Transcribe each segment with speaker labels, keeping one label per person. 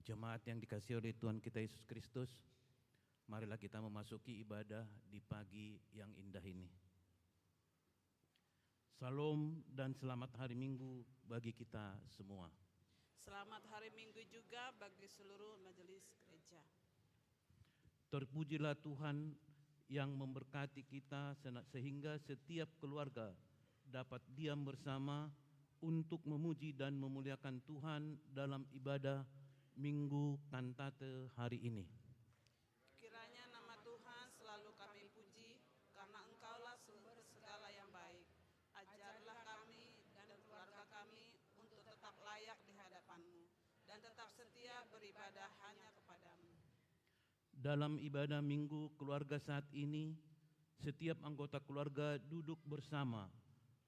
Speaker 1: Jemaat yang dikasihi oleh Tuhan kita Yesus Kristus, marilah kita memasuki ibadah di pagi yang indah ini. Salam dan selamat hari Minggu bagi kita semua.
Speaker 2: Selamat hari Minggu juga bagi seluruh majelis gereja.
Speaker 1: Terpujilah Tuhan yang memberkati kita sehingga setiap keluarga dapat diam bersama untuk memuji dan memuliakan Tuhan dalam ibadah Minggu Kantate hari ini.
Speaker 2: Kiranya nama Tuhan selalu kami puji, karena Engkaulah sumber segala yang baik. Ajarlah kami dan keluarga kami untuk tetap layak di hadapan-Mu dan tetap setia beribadah hanya kepadamu.
Speaker 1: Dalam ibadah Minggu Keluarga saat ini, setiap anggota keluarga duduk bersama,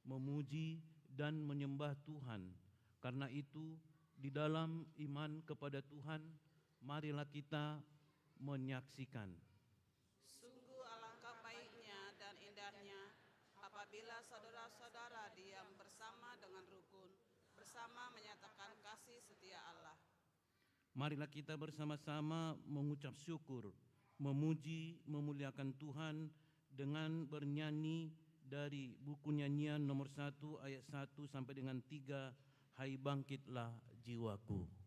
Speaker 1: memuji dan menyembah Tuhan. Karena itu, di dalam iman kepada Tuhan, marilah kita menyaksikan.
Speaker 2: Sungguh alangkah baiknya dan indahnya apabila saudara-saudara diam bersama dengan rukun, bersama menyatakan kasih setia Allah.
Speaker 1: Marilah kita bersama-sama mengucap syukur, memuji, memuliakan Tuhan dengan bernyanyi dari buku nyanyian nomor 1 ayat 1 sampai dengan 3, Hai bangkitlah jiwaku.
Speaker 3: Marilah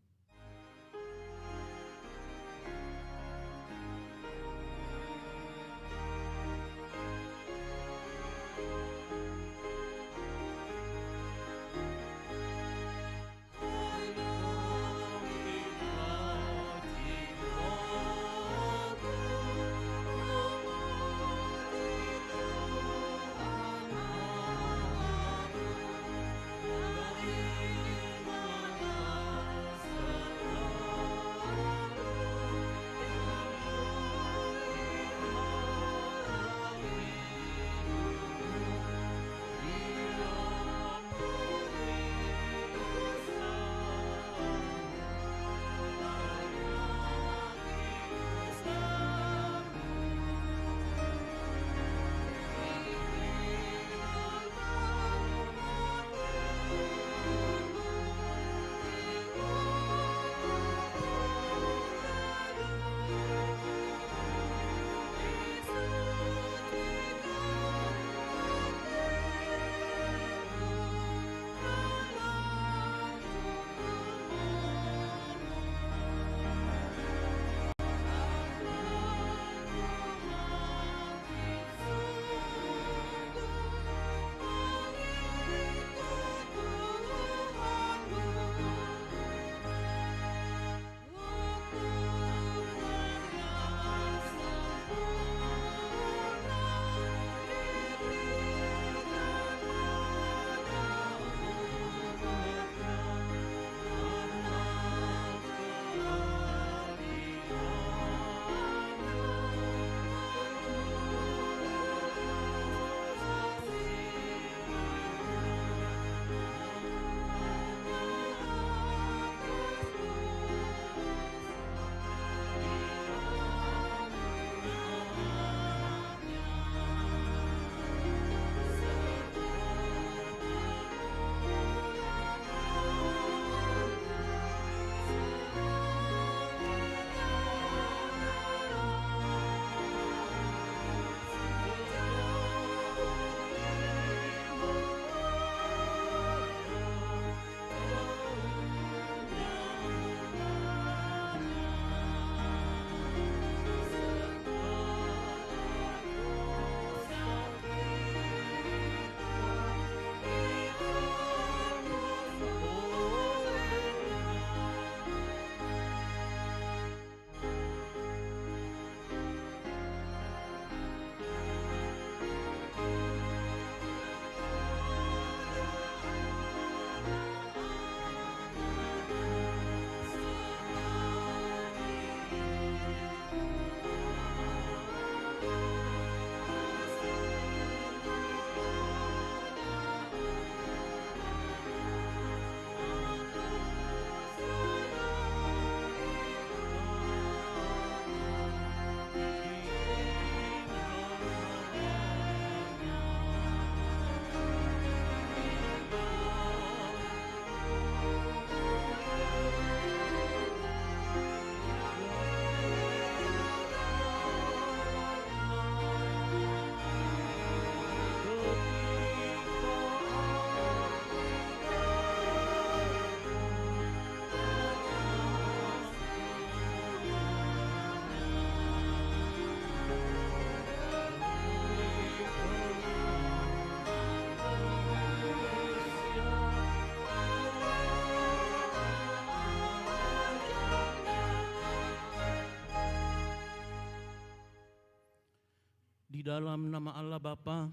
Speaker 1: Di dalam nama Allah Bapa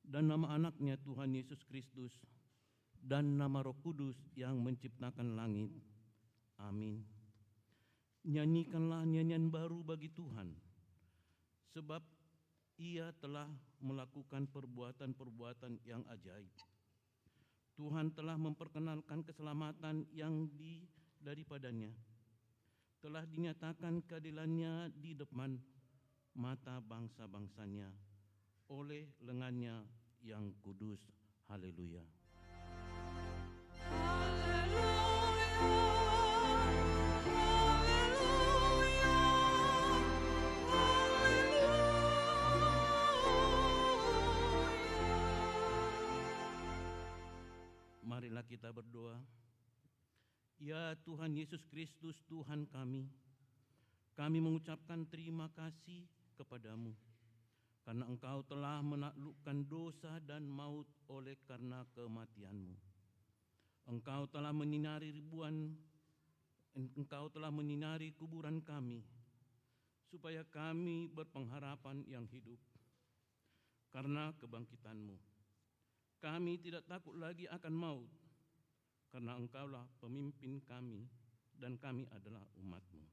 Speaker 1: dan nama anaknya Tuhan Yesus Kristus dan nama Roh Kudus yang menciptakan langit. Amin. Nyanyikanlah nyanyian baru bagi Tuhan, sebab Ia telah melakukan perbuatan-perbuatan yang ajaib. Tuhan telah memperkenalkan keselamatan yang daripadanya. Telah dinyatakan keadilannya di depan mata bangsa-bangsanya oleh lengannya yang kudus. Haleluya. Marilah kita berdoa. Ya Tuhan Yesus Kristus, Tuhan kami mengucapkan terima kasih kepadamu karena Engkau telah menaklukkan dosa dan maut oleh karena kematian-Mu. Engkau telah menyinari kuburan kami supaya kami berpengharapan yang hidup. Karena kebangkitan-Mu, kami tidak takut lagi akan maut, karena Engkaulah pemimpin kami dan kami adalah umat-Mu.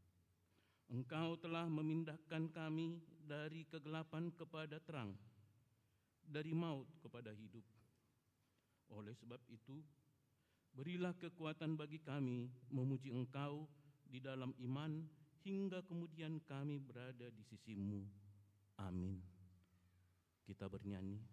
Speaker 1: Engkau telah memindahkan kami dari kegelapan kepada terang, dari maut kepada hidup. Oleh sebab itu, berilah kekuatan bagi kami memuji Engkau di dalam iman hingga kemudian kami berada di sisi-Mu. Amin. Kita bernyanyi.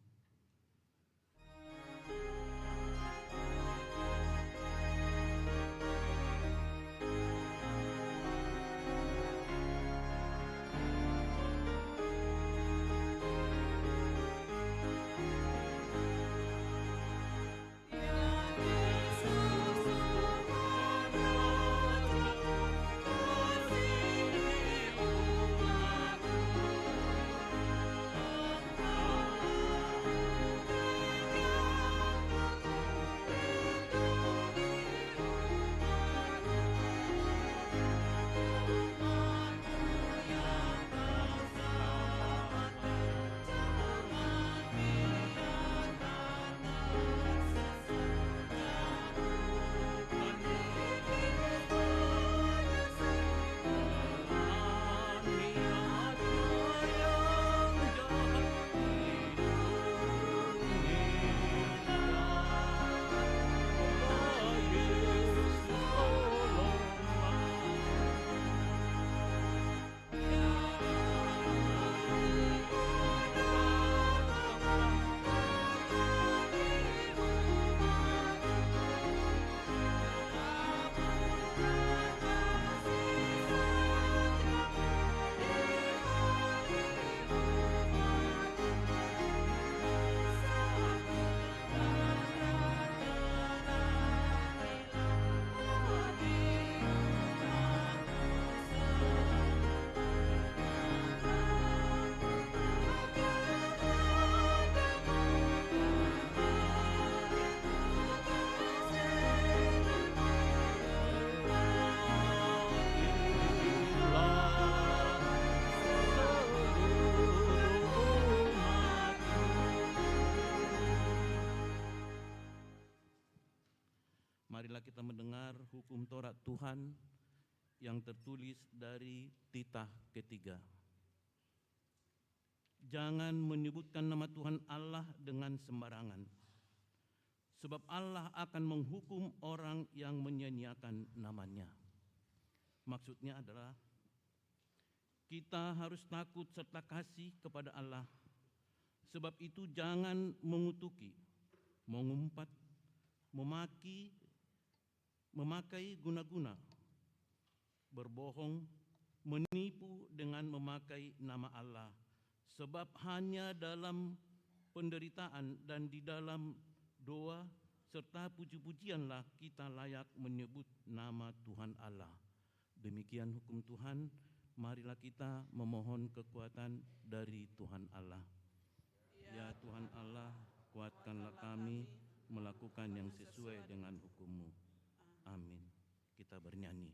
Speaker 1: Marilah kita mendengar hukum Taurat Tuhan yang tertulis dari titah ketiga. Jangan menyebutkan nama Tuhan Allah dengan sembarangan, sebab Allah akan menghukum orang yang menyia-nyiakan namanya. Maksudnya adalah kita harus takut serta kasih kepada Allah. Sebab itu jangan mengutuki, mengumpat, memakai guna-guna, berbohong, menipu dengan memakai nama Allah. Sebab hanya dalam penderitaan dan di dalam doa serta puji-pujianlah kita layak menyebut nama Tuhan Allah. Demikian hukum Tuhan, marilah kita memohon kekuatan dari Tuhan Allah. Ya Tuhan Allah, kuatkanlah kami melakukan yang sesuai dengan hukum-Mu. Amin. Kita bernyanyi.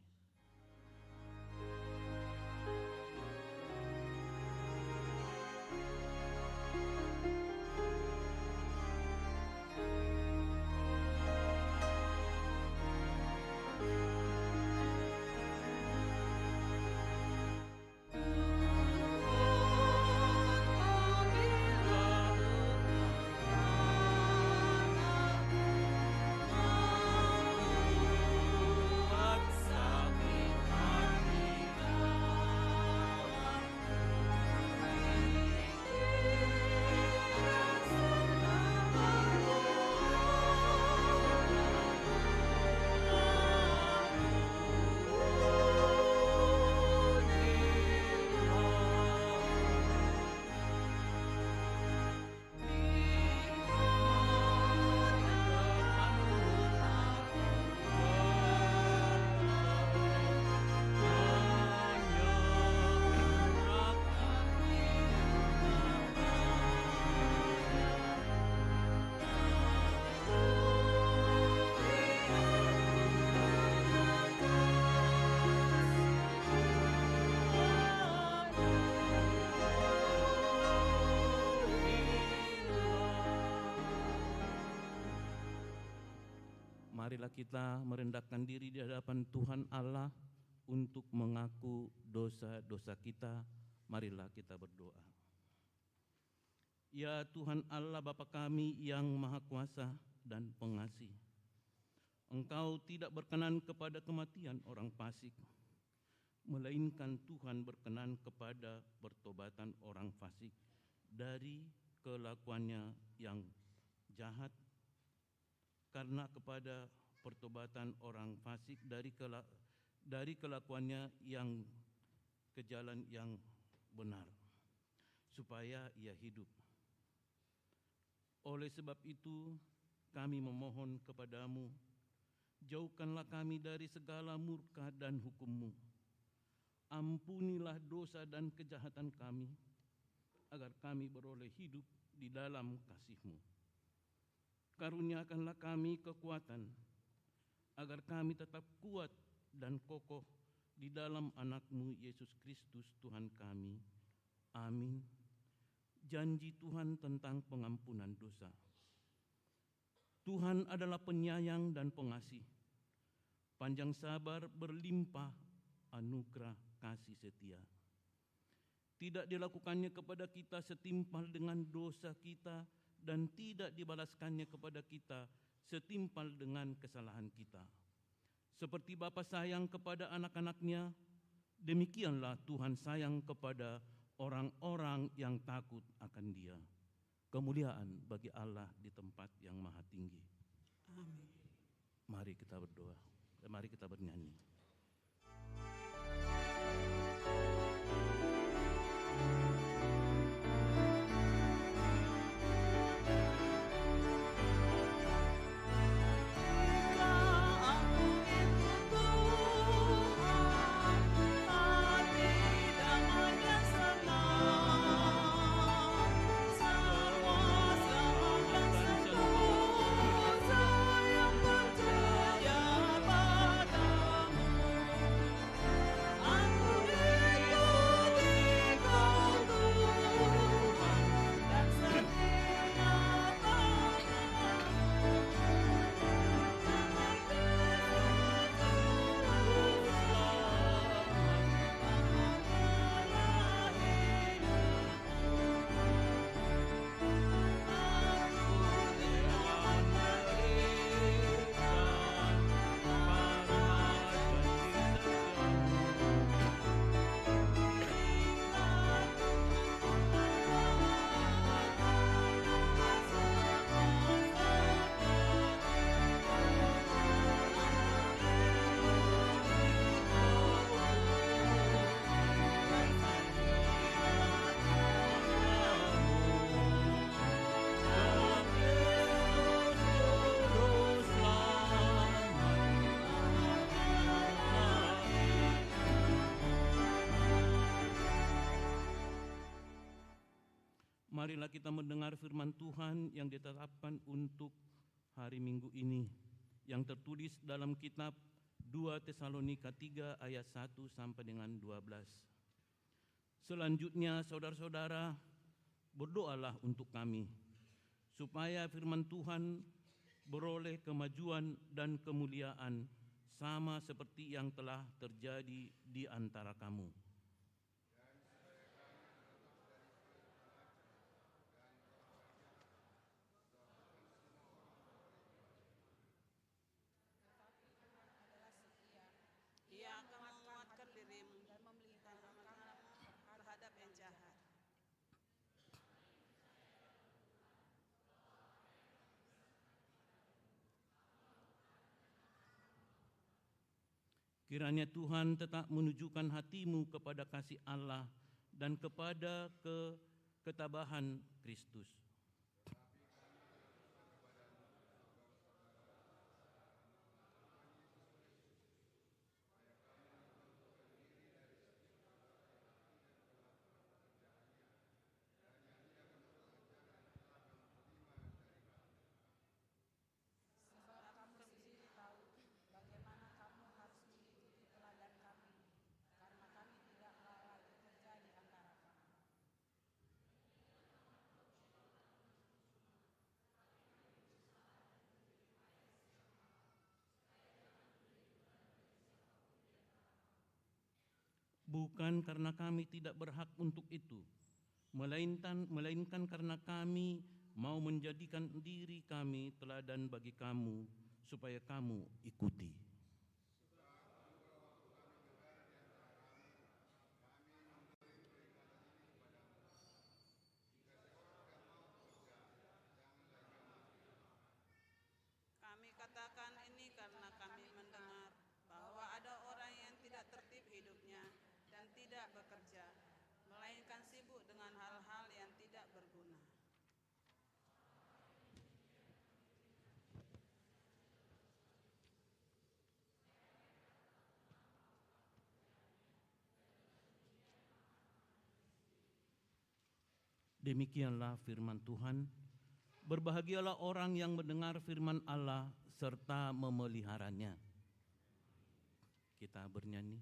Speaker 1: Marilah kita merendahkan diri di hadapan Tuhan Allah untuk mengaku dosa-dosa kita. Marilah kita berdoa. Ya Tuhan Allah Bapa kami yang Maha Kuasa dan Pengasih, Engkau tidak berkenan kepada kematian orang fasik, melainkan Tuhan berkenan kepada pertobatan orang fasik dari kelakuannya yang jahat, karena kepada pertobatan orang fasik dari kelakuannya yang ke jalan yang benar, supaya ia hidup. Oleh sebab itu, kami memohon kepadamu, jauhkanlah kami dari segala murka dan hukum-Mu. Ampunilah dosa dan kejahatan kami, agar kami beroleh hidup di dalam kasih-Mu. Karuniakanlah kami kekuatan, agar kami tetap kuat dan kokoh di dalam anak-Mu Yesus Kristus Tuhan kami. Amin. Janji Tuhan tentang pengampunan dosa. Tuhan adalah penyayang dan pengasih, panjang sabar, berlimpah anugerah kasih setia. Tidak dilakukannya kepada kita setimpal dengan dosa kita, dan tidak dibalaskannya kepada kita setimpal dengan kesalahan kita. Seperti Bapa sayang kepada anak-anaknya, demikianlah Tuhan sayang kepada orang-orang yang takut akan Dia. Kemuliaan bagi Allah di tempat yang maha tinggi.
Speaker 2: Amin.
Speaker 1: Mari kita berdoa dan mari kita bernyanyi. Marilah kita mendengar firman Tuhan yang ditetapkan untuk hari Minggu ini, yang tertulis dalam kitab 2 Tesalonika 3 ayat 1 sampai dengan 12. Selanjutnya, saudara-saudara, berdoalah untuk kami, supaya firman Tuhan beroleh kemajuan dan kemuliaan sama seperti yang telah terjadi di antara kamu.
Speaker 2: Ia akan menguatkan dirimu dan memelihara kamu terhadap yang jahat.
Speaker 1: Kiranya Tuhan tetap menunjukkan hatimu kepada kasih Allah dan kepada ketabahan Kristus. bukan karena kami tidak berhak untuk itu, melainkan karena kami mau menjadikan diri kami teladan bagi kamu, supaya kamu ikuti.
Speaker 2: Kami katakan ini karena kami mendengar bahwa ada orang yang tidak tertib hidupnya dan tidak bekerja, melainkan sibuk dengan hal-hal yang tidak berguna.
Speaker 1: Demikianlah firman Tuhan. Berbahagialah orang yang mendengar firman Allah serta memeliharanya. Kita bernyanyi.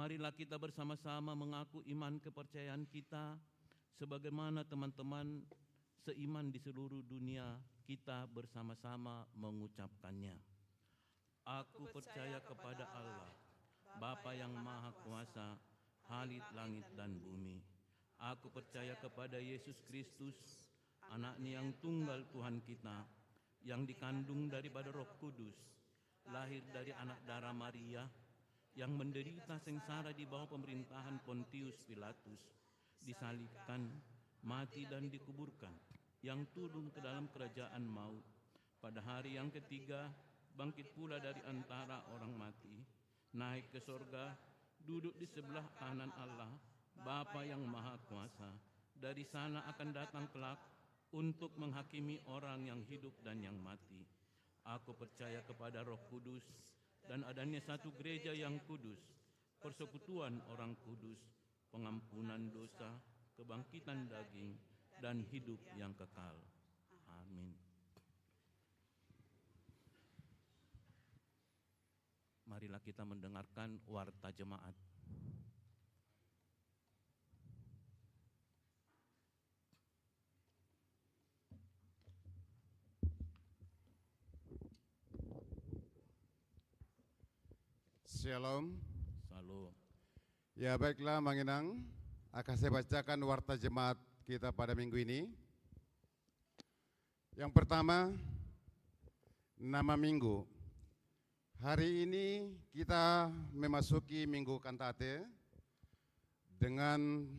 Speaker 1: Marilah kita bersama-sama mengaku iman kepercayaan kita sebagaimana teman-teman seiman di seluruh dunia kita bersama-sama mengucapkannya. Aku percaya kepada Allah, Bapa yang Maha Kuasa, Halik langit dan bumi. Aku percaya kepada Yesus Kristus, Anaknya yang tunggal Tuhan kita, yang dikandung daripada Roh Kudus, lahir dari anak darah Maria, yang menderita sengsara di bawah pemerintahan Pontius Pilatus, disalibkan, mati dan dikuburkan, yang turun ke dalam kerajaan maut, pada hari yang ketiga bangkit pula dari antara orang mati, naik ke sorga, duduk di sebelah kanan Allah, Bapa yang Maha Kuasa. Dari sana akan datang kelak untuk menghakimi orang yang hidup dan yang mati. Aku percaya kepada Roh Kudus, dan adanya satu gereja yang kudus, persekutuan orang kudus, pengampunan dosa, kebangkitan daging, dan hidup yang kekal. Amin. Marilah kita mendengarkan warta jemaat.
Speaker 3: Shalom.
Speaker 1: Salam.
Speaker 3: Ya baiklah Manginang, akan saya bacakan warta jemaat kita pada minggu ini. Yang pertama, nama minggu. Hari ini kita memasuki minggu kantate dengan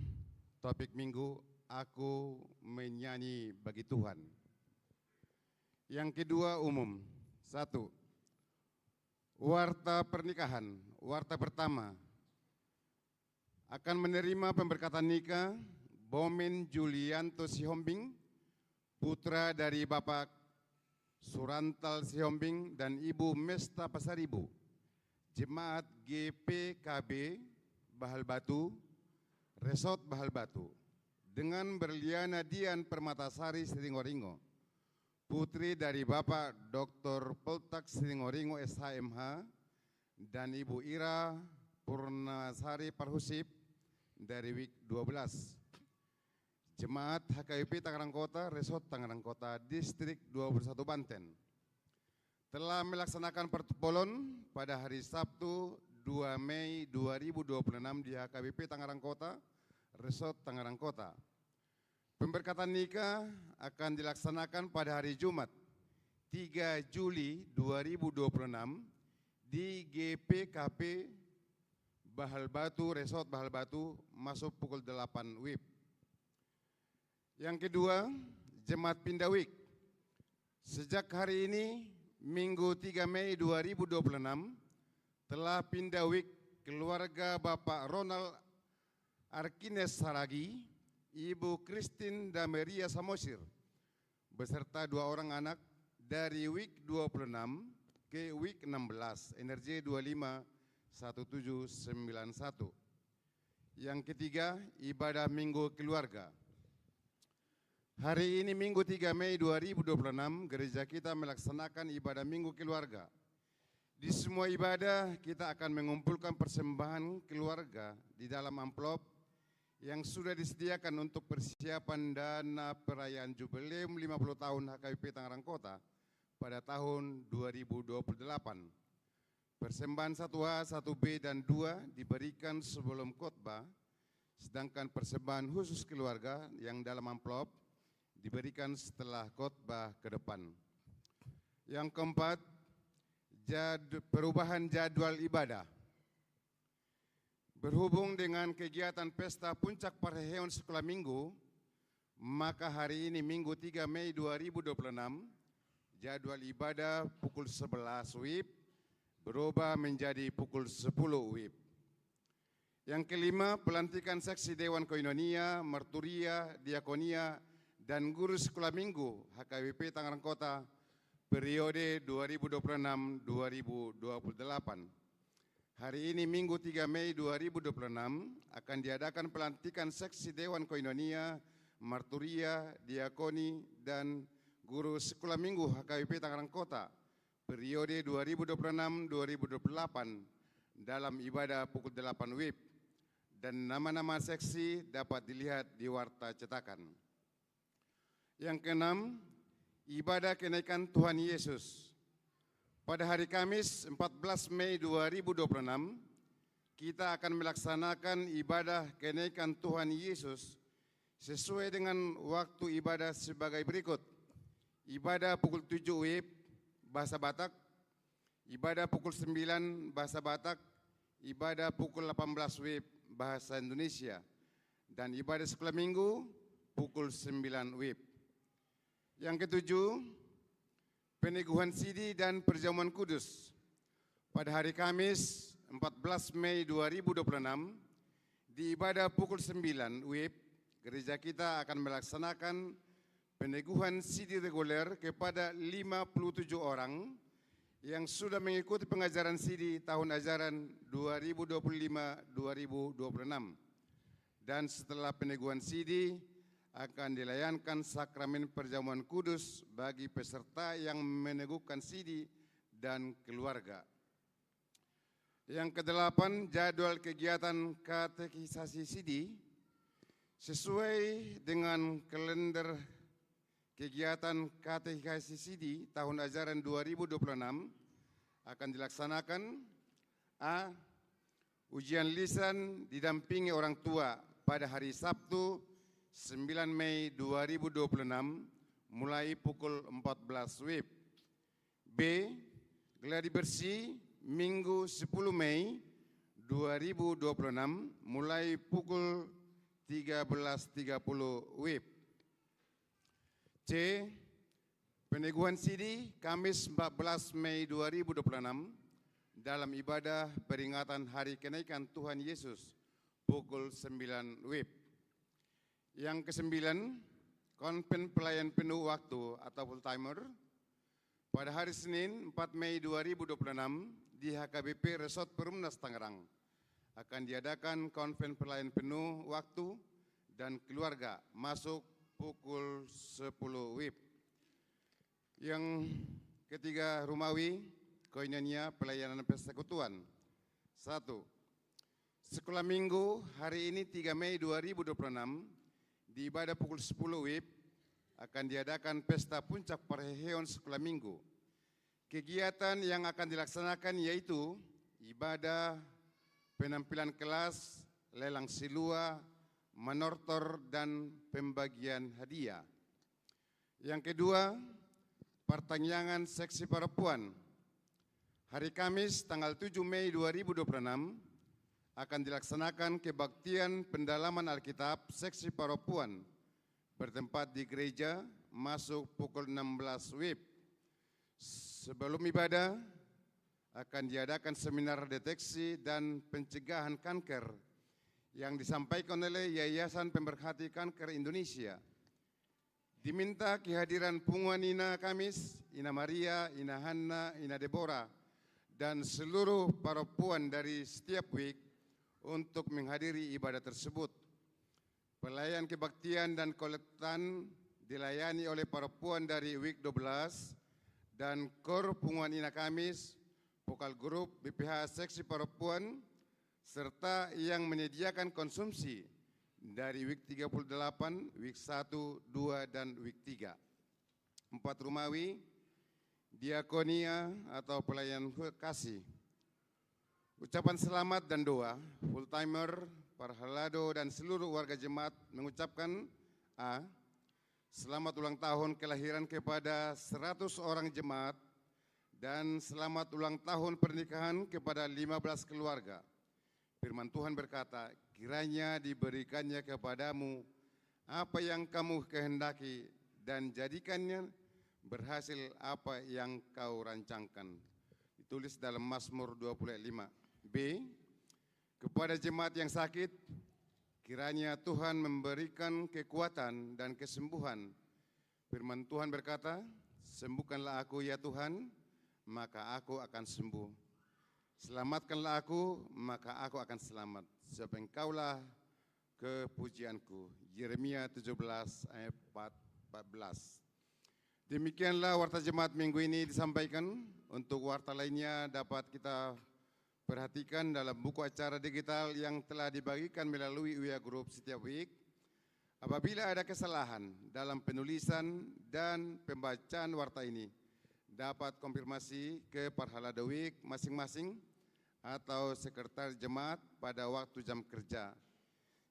Speaker 3: topik minggu, Aku Menyanyi Bagi Tuhan. Yang kedua umum. 1. Warta pernikahan. Warta pertama akan menerima pemberkatan nikah Bomen Julianto Sihombing, putra dari Bapak Surantal Sihombing dan Ibu Mesta Pasaribu, Jemaat GPKB Bahal Batu, Resort Bahal Batu, dengan berliana Dian Permatasari Siringoringo, putri dari Bapak Dr. Peltak Siringoringo SHMH dan Ibu Ira Purnasari Parhusip dari WIK 12. Jemaat HKBP Tangerang Kota, Resort Tangerang Kota, Distrik 21 Banten, telah melaksanakan pertopolon pada hari Sabtu 2 Mei 2026 di HKBP Tangerang Kota, Resort Tangerang Kota. Pemberkatan nikah akan dilaksanakan pada hari Jumat 3 Juli 2026 di GPKP Bahal Batu, Resort Bahal Batu, masuk pukul 8 WIB. Yang kedua, Jemaat Pindawik. Sejak hari ini, Minggu 3 Mei 2026, telah Pindawik keluarga Bapak Ronald Arkines Saragi, Ibu Christine Dameria Samosir, beserta 2 orang anak dari WIK 26 ke WIK 16, NRJ 251791. Yang ketiga, ibadah Minggu Keluarga. Hari ini Minggu 3 Mei 2026, gereja kita melaksanakan ibadah Minggu Keluarga. Di semua ibadah kita akan mengumpulkan persembahan keluarga di dalam amplop yang sudah disediakan untuk persiapan dana perayaan jubileum 50 tahun HKBP Tangerang Kota pada tahun 2028. Persembahan 1A, 1B, dan 2 diberikan sebelum khotbah, sedangkan persembahan khusus keluarga yang dalam amplop diberikan setelah khotbah ke depan. Yang keempat, perubahan jadwal ibadah. Berhubung dengan kegiatan pesta puncak Parheon sekolah minggu, maka hari ini Minggu 3 Mei 2026, jadwal ibadah pukul 11 WIB berubah menjadi pukul 10 WIB. Yang kelima, pelantikan seksi Dewan Koinonia, Marturia, Diakonia, dan guru sekolah minggu HKBP Tangerang Kota periode 2026-2028. Hari ini Minggu 3 Mei 2026 akan diadakan pelantikan seksi Dewan Koinonia, Marturia, Diakoni, dan guru sekolah minggu HKBP Tangerang Kota periode 2026-2028 dalam ibadah pukul 8 WIB, dan nama-nama seksi dapat dilihat di warta cetakan. Yang keenam, ibadah kenaikan Tuhan Yesus. Pada hari Kamis 14 Mei 2026, kita akan melaksanakan ibadah kenaikan Tuhan Yesus sesuai dengan waktu ibadah sebagai berikut. Ibadah pukul 7 WIB bahasa Batak, ibadah pukul 9 bahasa Batak, ibadah pukul 18 WIB bahasa Indonesia, dan ibadah sekolah minggu pukul 9 WIB. Yang ketujuh, peneguhan sidi dan perjamuan kudus. Pada hari Kamis 14 Mei 2026, di ibadah pukul 9 WIB, gereja kita akan melaksanakan peneguhan sidi reguler kepada 57 orang yang sudah mengikuti pengajaran sidi tahun ajaran 2025-2026. Dan setelah peneguhan sidi, akan dilayankan sakramen perjamuan kudus bagi peserta yang meneguhkan sidi dan keluarga. Yang kedelapan, jadwal kegiatan katekisasi sidi sesuai dengan kalender kegiatan katekisasi sidi tahun ajaran 2026 akan dilaksanakan A. Ujian lisan didampingi orang tua pada hari Sabtu 9 Mei 2026 mulai pukul 14 WIB. B. Gladi bersih Minggu 10 Mei 2026 mulai pukul 13.30 WIB. C. Peneguhan sidi Kamis 14 Mei 2026 dalam ibadah peringatan Hari Kenaikan Tuhan Yesus pukul 9 WIB. Yang kesembilan, konven pelayan penuh waktu atau full timer pada hari Senin 4 Mei 2026 di HKBP Resort Perumnas Tangerang akan diadakan konven pelayan penuh waktu dan keluarga masuk pukul 10 WIB. Yang ketiga, Rumawi, Koinonia Pelayanan Persekutuan. 1. Sekolah Minggu hari ini 3 Mei 2026 di ibadah pukul 10 WIB akan diadakan pesta puncak perheheon sekolah Minggu. Kegiatan yang akan dilaksanakan yaitu ibadah, penampilan kelas, lelang silua, manortor, dan pembagian hadiah. Yang kedua, pertanyaan seksi perempuan. Hari Kamis tanggal 7 Mei 2026 akan dilaksanakan kebaktian pendalaman Alkitab seksi perempuan bertempat di gereja masuk pukul 16 WIB. Sebelum ibadah akan diadakan seminar deteksi dan pencegahan kanker yang disampaikan oleh Yayasan Pemerhati Kanker Indonesia. Diminta kehadiran Punguan Ina Kamis, Ina Maria, Ina Hanna, Ina Deborah, dan seluruh perempuan dari setiap week untuk menghadiri ibadah tersebut. Pelayan kebaktian dan kolektan dilayani oleh perempuan dari week 12 dan Kor Punguan Ina Kamis, vokal grup BPH Seksi Perempuan, serta yang menyediakan konsumsi dari week 38, week 1, 2, dan week 3. 4. Rumawi, diakonia atau pelayan kasih. Ucapan selamat dan doa, full timer, parhalado, dan seluruh warga jemaat mengucapkan A. Selamat ulang tahun kelahiran kepada 100 orang jemaat dan selamat ulang tahun pernikahan kepada 15 keluarga. Firman Tuhan berkata, kiranya diberikannya kepadamu apa yang kamu kehendaki dan jadikannya berhasil apa yang kau rancangkan. Ditulis dalam Mazmur 25. B. Kepada jemaat yang sakit, kiranya Tuhan memberikan kekuatan dan kesembuhan. Firman Tuhan berkata, sembuhkanlah aku ya Tuhan, maka aku akan sembuh. Selamatkanlah aku, maka aku akan selamat. Sebab Engkaulah kepujianku. Yeremia 17 ayat 14. Demikianlah warta jemaat minggu ini disampaikan. Untuk warta lainnya dapat kita perhatikan dalam buku acara digital yang telah dibagikan melalui UIA Group setiap week. Apabila ada kesalahan dalam penulisan dan pembacaan warta ini, dapat konfirmasi ke Parhalada Week masing-masing atau sekretaris jemaat pada waktu jam kerja.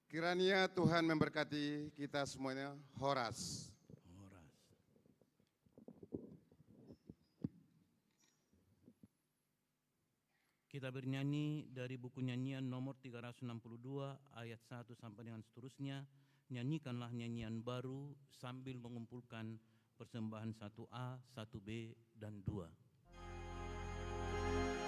Speaker 3: Kiranya Tuhan memberkati kita semuanya. Horas.
Speaker 1: Kita bernyanyi dari buku nyanyian nomor 362 ayat 1 sampai dengan seterusnya. Nyanyikanlah nyanyian baru sambil mengumpulkan persembahan 1A, 1B, dan 2.
Speaker 4: Nyanyikan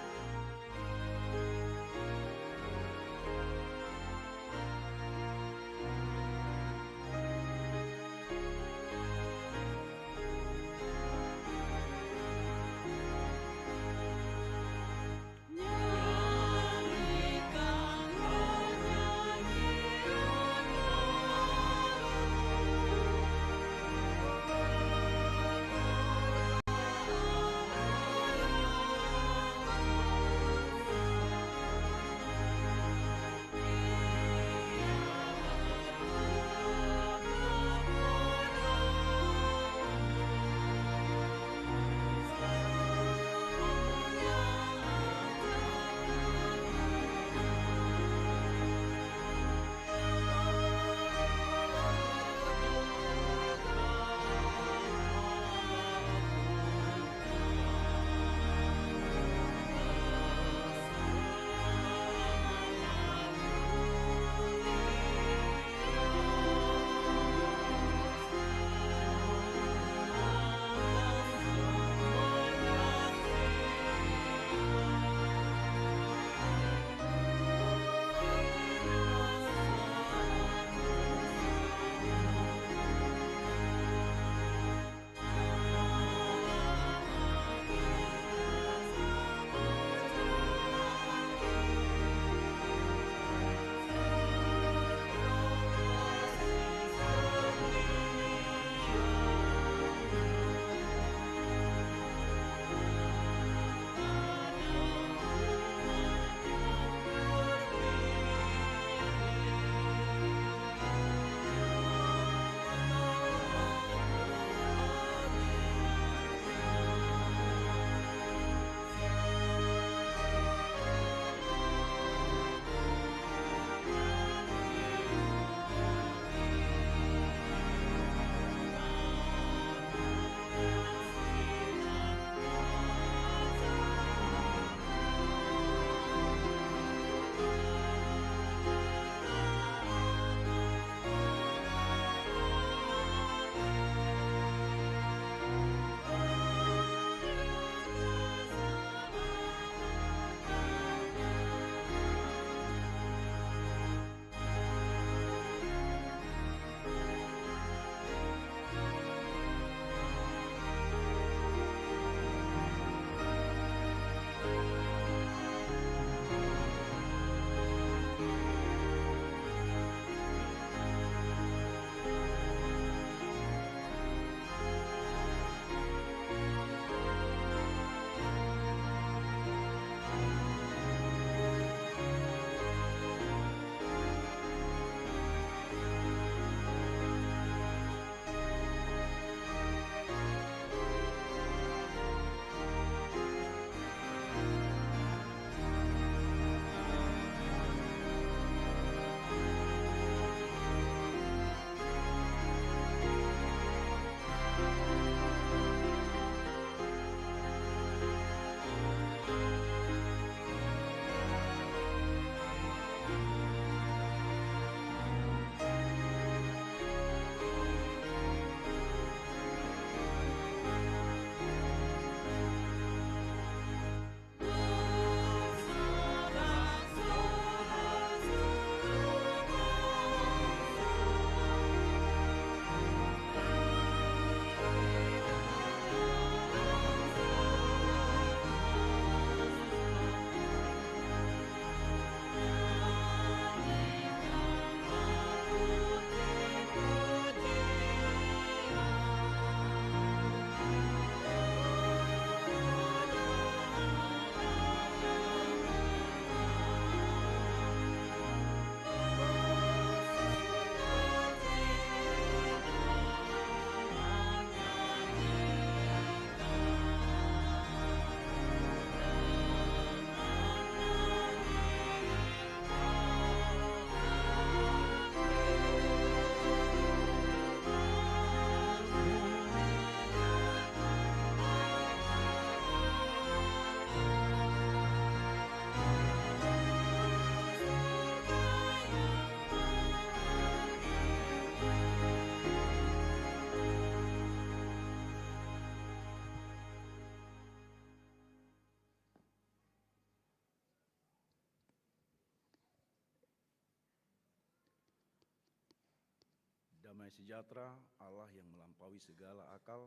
Speaker 4: Damai sejahtera Allah yang melampaui segala akal,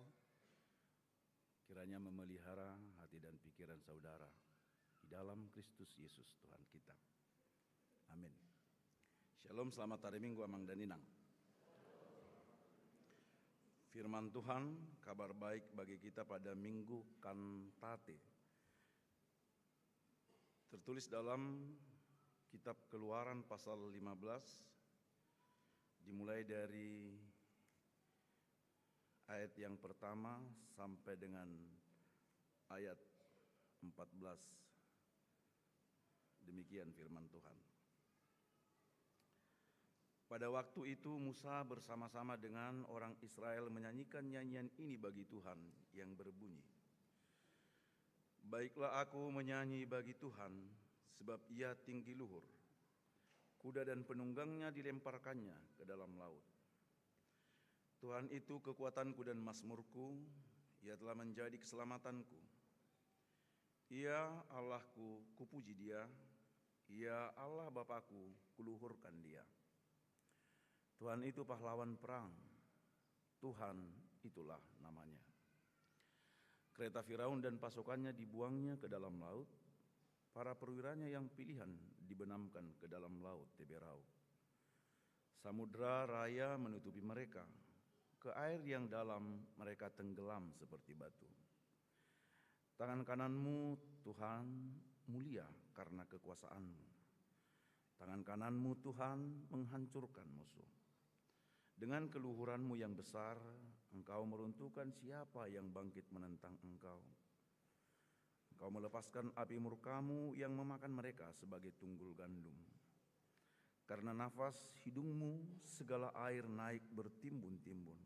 Speaker 4: kiranya memelihara hati dan pikiran saudara di dalam Kristus Yesus Tuhan kita. Amin. Shalom, selamat hari Minggu Amang dan Inang. Firman Tuhan, kabar baik bagi kita pada Minggu Kantate. Tertulis dalam kitab Keluaran pasal 15, dimulai dari ayat yang pertama sampai dengan ayat 14. Demikian firman Tuhan. Pada waktu itu Musa bersama-sama dengan orang Israel menyanyikan nyanyian ini bagi Tuhan yang berbunyi, baiklah aku menyanyi bagi Tuhan, sebab ia tinggi luhur. Kuda dan penunggangnya dilemparkannya ke dalam laut. Tuhan itu kekuatanku dan mazmurku, ia telah menjadi keselamatanku. Ia Allahku, kupuji dia, ia Allah Bapakku, kuluhurkan dia. Tuhan itu pahlawan perang, Tuhan itulah namanya. Kereta Firaun dan pasukannya dibuangnya ke dalam laut, para perwiranya yang pilihan dibenamkan ke dalam laut Teberau. Samudra raya menutupi mereka, ke air yang dalam mereka tenggelam seperti batu. Tangan kananmu Tuhan mulia karena kekuasaanmu. Tangan kananmu Tuhan menghancurkan musuh. Dengan keluhuranmu yang besar, engkau meruntuhkan siapa yang bangkit menentang engkau. Engkau melepaskan api murkamu yang memakan mereka sebagai tunggul gandum. Karena nafas hidungmu segala air naik bertimbun-timbun.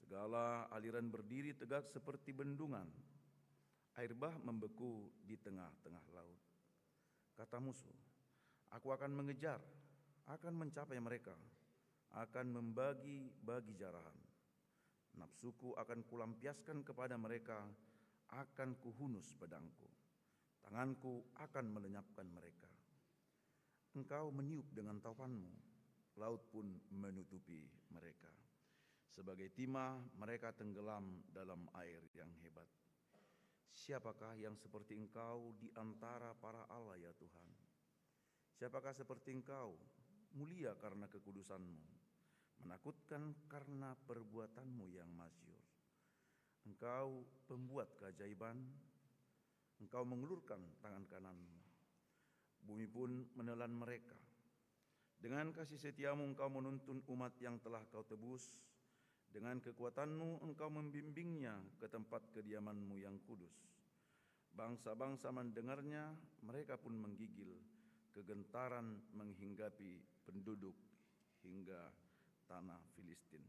Speaker 4: Segala aliran berdiri tegak seperti bendungan. Air bah membeku di tengah-tengah laut. Kata musuh, aku akan mengejar, akan mencapai mereka, akan membagi-bagi jarahan. Nafsuku akan kulampiaskan kepada mereka, akan kuhunus pedangku, tanganku akan melenyapkan mereka. Engkau meniup dengan taupanmu, laut pun menutupi mereka. Sebagai timah mereka tenggelam dalam air yang hebat. Siapakah yang seperti engkau di antara para Allah ya Tuhan? Siapakah seperti engkau, mulia karena kekudusanmu, menakutkan karena perbuatanmu yang masyhur. Engkau pembuat keajaiban, engkau mengulurkan tangan kananmu. Bumi pun menelan mereka. Dengan kasih setiamu engkau menuntun umat yang telah kau tebus. Dengan kekuatanmu engkau membimbingnya ke tempat kediamanmu yang kudus. Bangsa-bangsa mendengarnya, mereka pun menggigil. Kegentaran menghinggapi penduduk hingga tanah Filistin.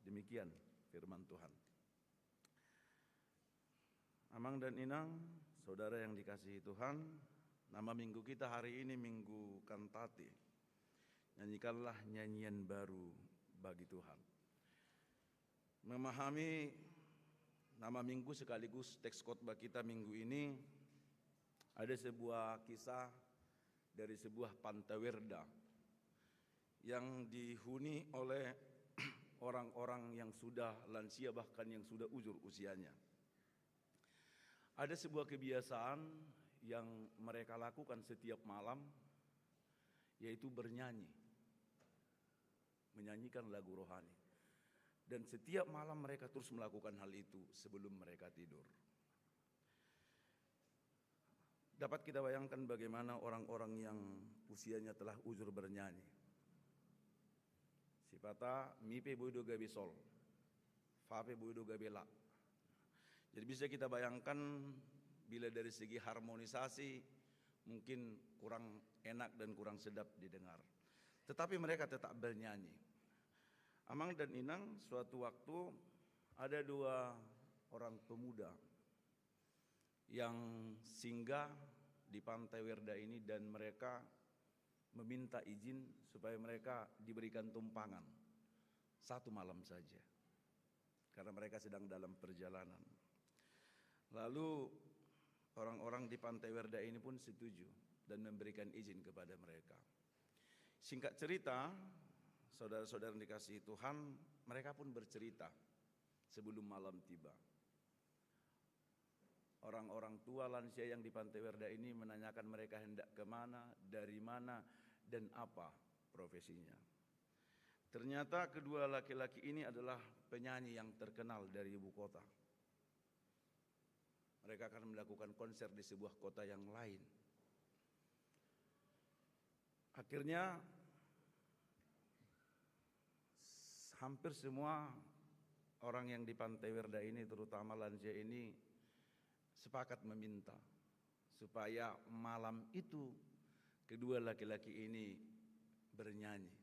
Speaker 4: Demikian firman Tuhan. Amang dan Inang, saudara yang dikasihi Tuhan, nama minggu kita hari ini Minggu Kantate. Nyanyikanlah nyanyian baru bagi Tuhan. Memahami nama minggu sekaligus teks khotbah kita minggu ini, ada sebuah kisah dari sebuah Pantawirda yang dihuni oleh orang-orang yang sudah lansia, bahkan yang sudah uzur usianya. Ada sebuah kebiasaan yang mereka lakukan setiap malam, yaitu bernyanyi, menyanyikan lagu rohani. Dan setiap malam mereka terus melakukan hal itu sebelum mereka tidur. Dapat kita bayangkan bagaimana orang-orang yang usianya telah uzur bernyanyi. Sipata mipe boido gabe sol, fape boido gabe la. Jadi bisa kita bayangkan bila dari segi harmonisasi mungkin kurang enak dan kurang sedap didengar. Tetapi mereka tetap bernyanyi. Amang dan Inang, suatu waktu ada dua orang pemuda yang singgah di Pantai Werda ini dan mereka meminta izin supaya mereka diberikan tumpangan 1 malam saja. Karena mereka sedang dalam perjalanan. Lalu orang-orang di Pantai Werda ini pun setuju dan memberikan izin kepada mereka. Singkat cerita, saudara-saudara yang dikasihi Tuhan, mereka pun bercerita sebelum malam tiba. Orang-orang tua lansia yang di Pantai Werda ini menanyakan mereka hendak kemana, dari mana, dan apa profesinya. Ternyata kedua laki-laki ini adalah penyanyi yang terkenal dari ibu kota. Mereka akan melakukan konser di sebuah kota yang lain. Akhirnya hampir semua orang yang di Pantai Werda ini, terutama lansia ini, sepakat meminta supaya malam itu kedua laki-laki ini bernyanyi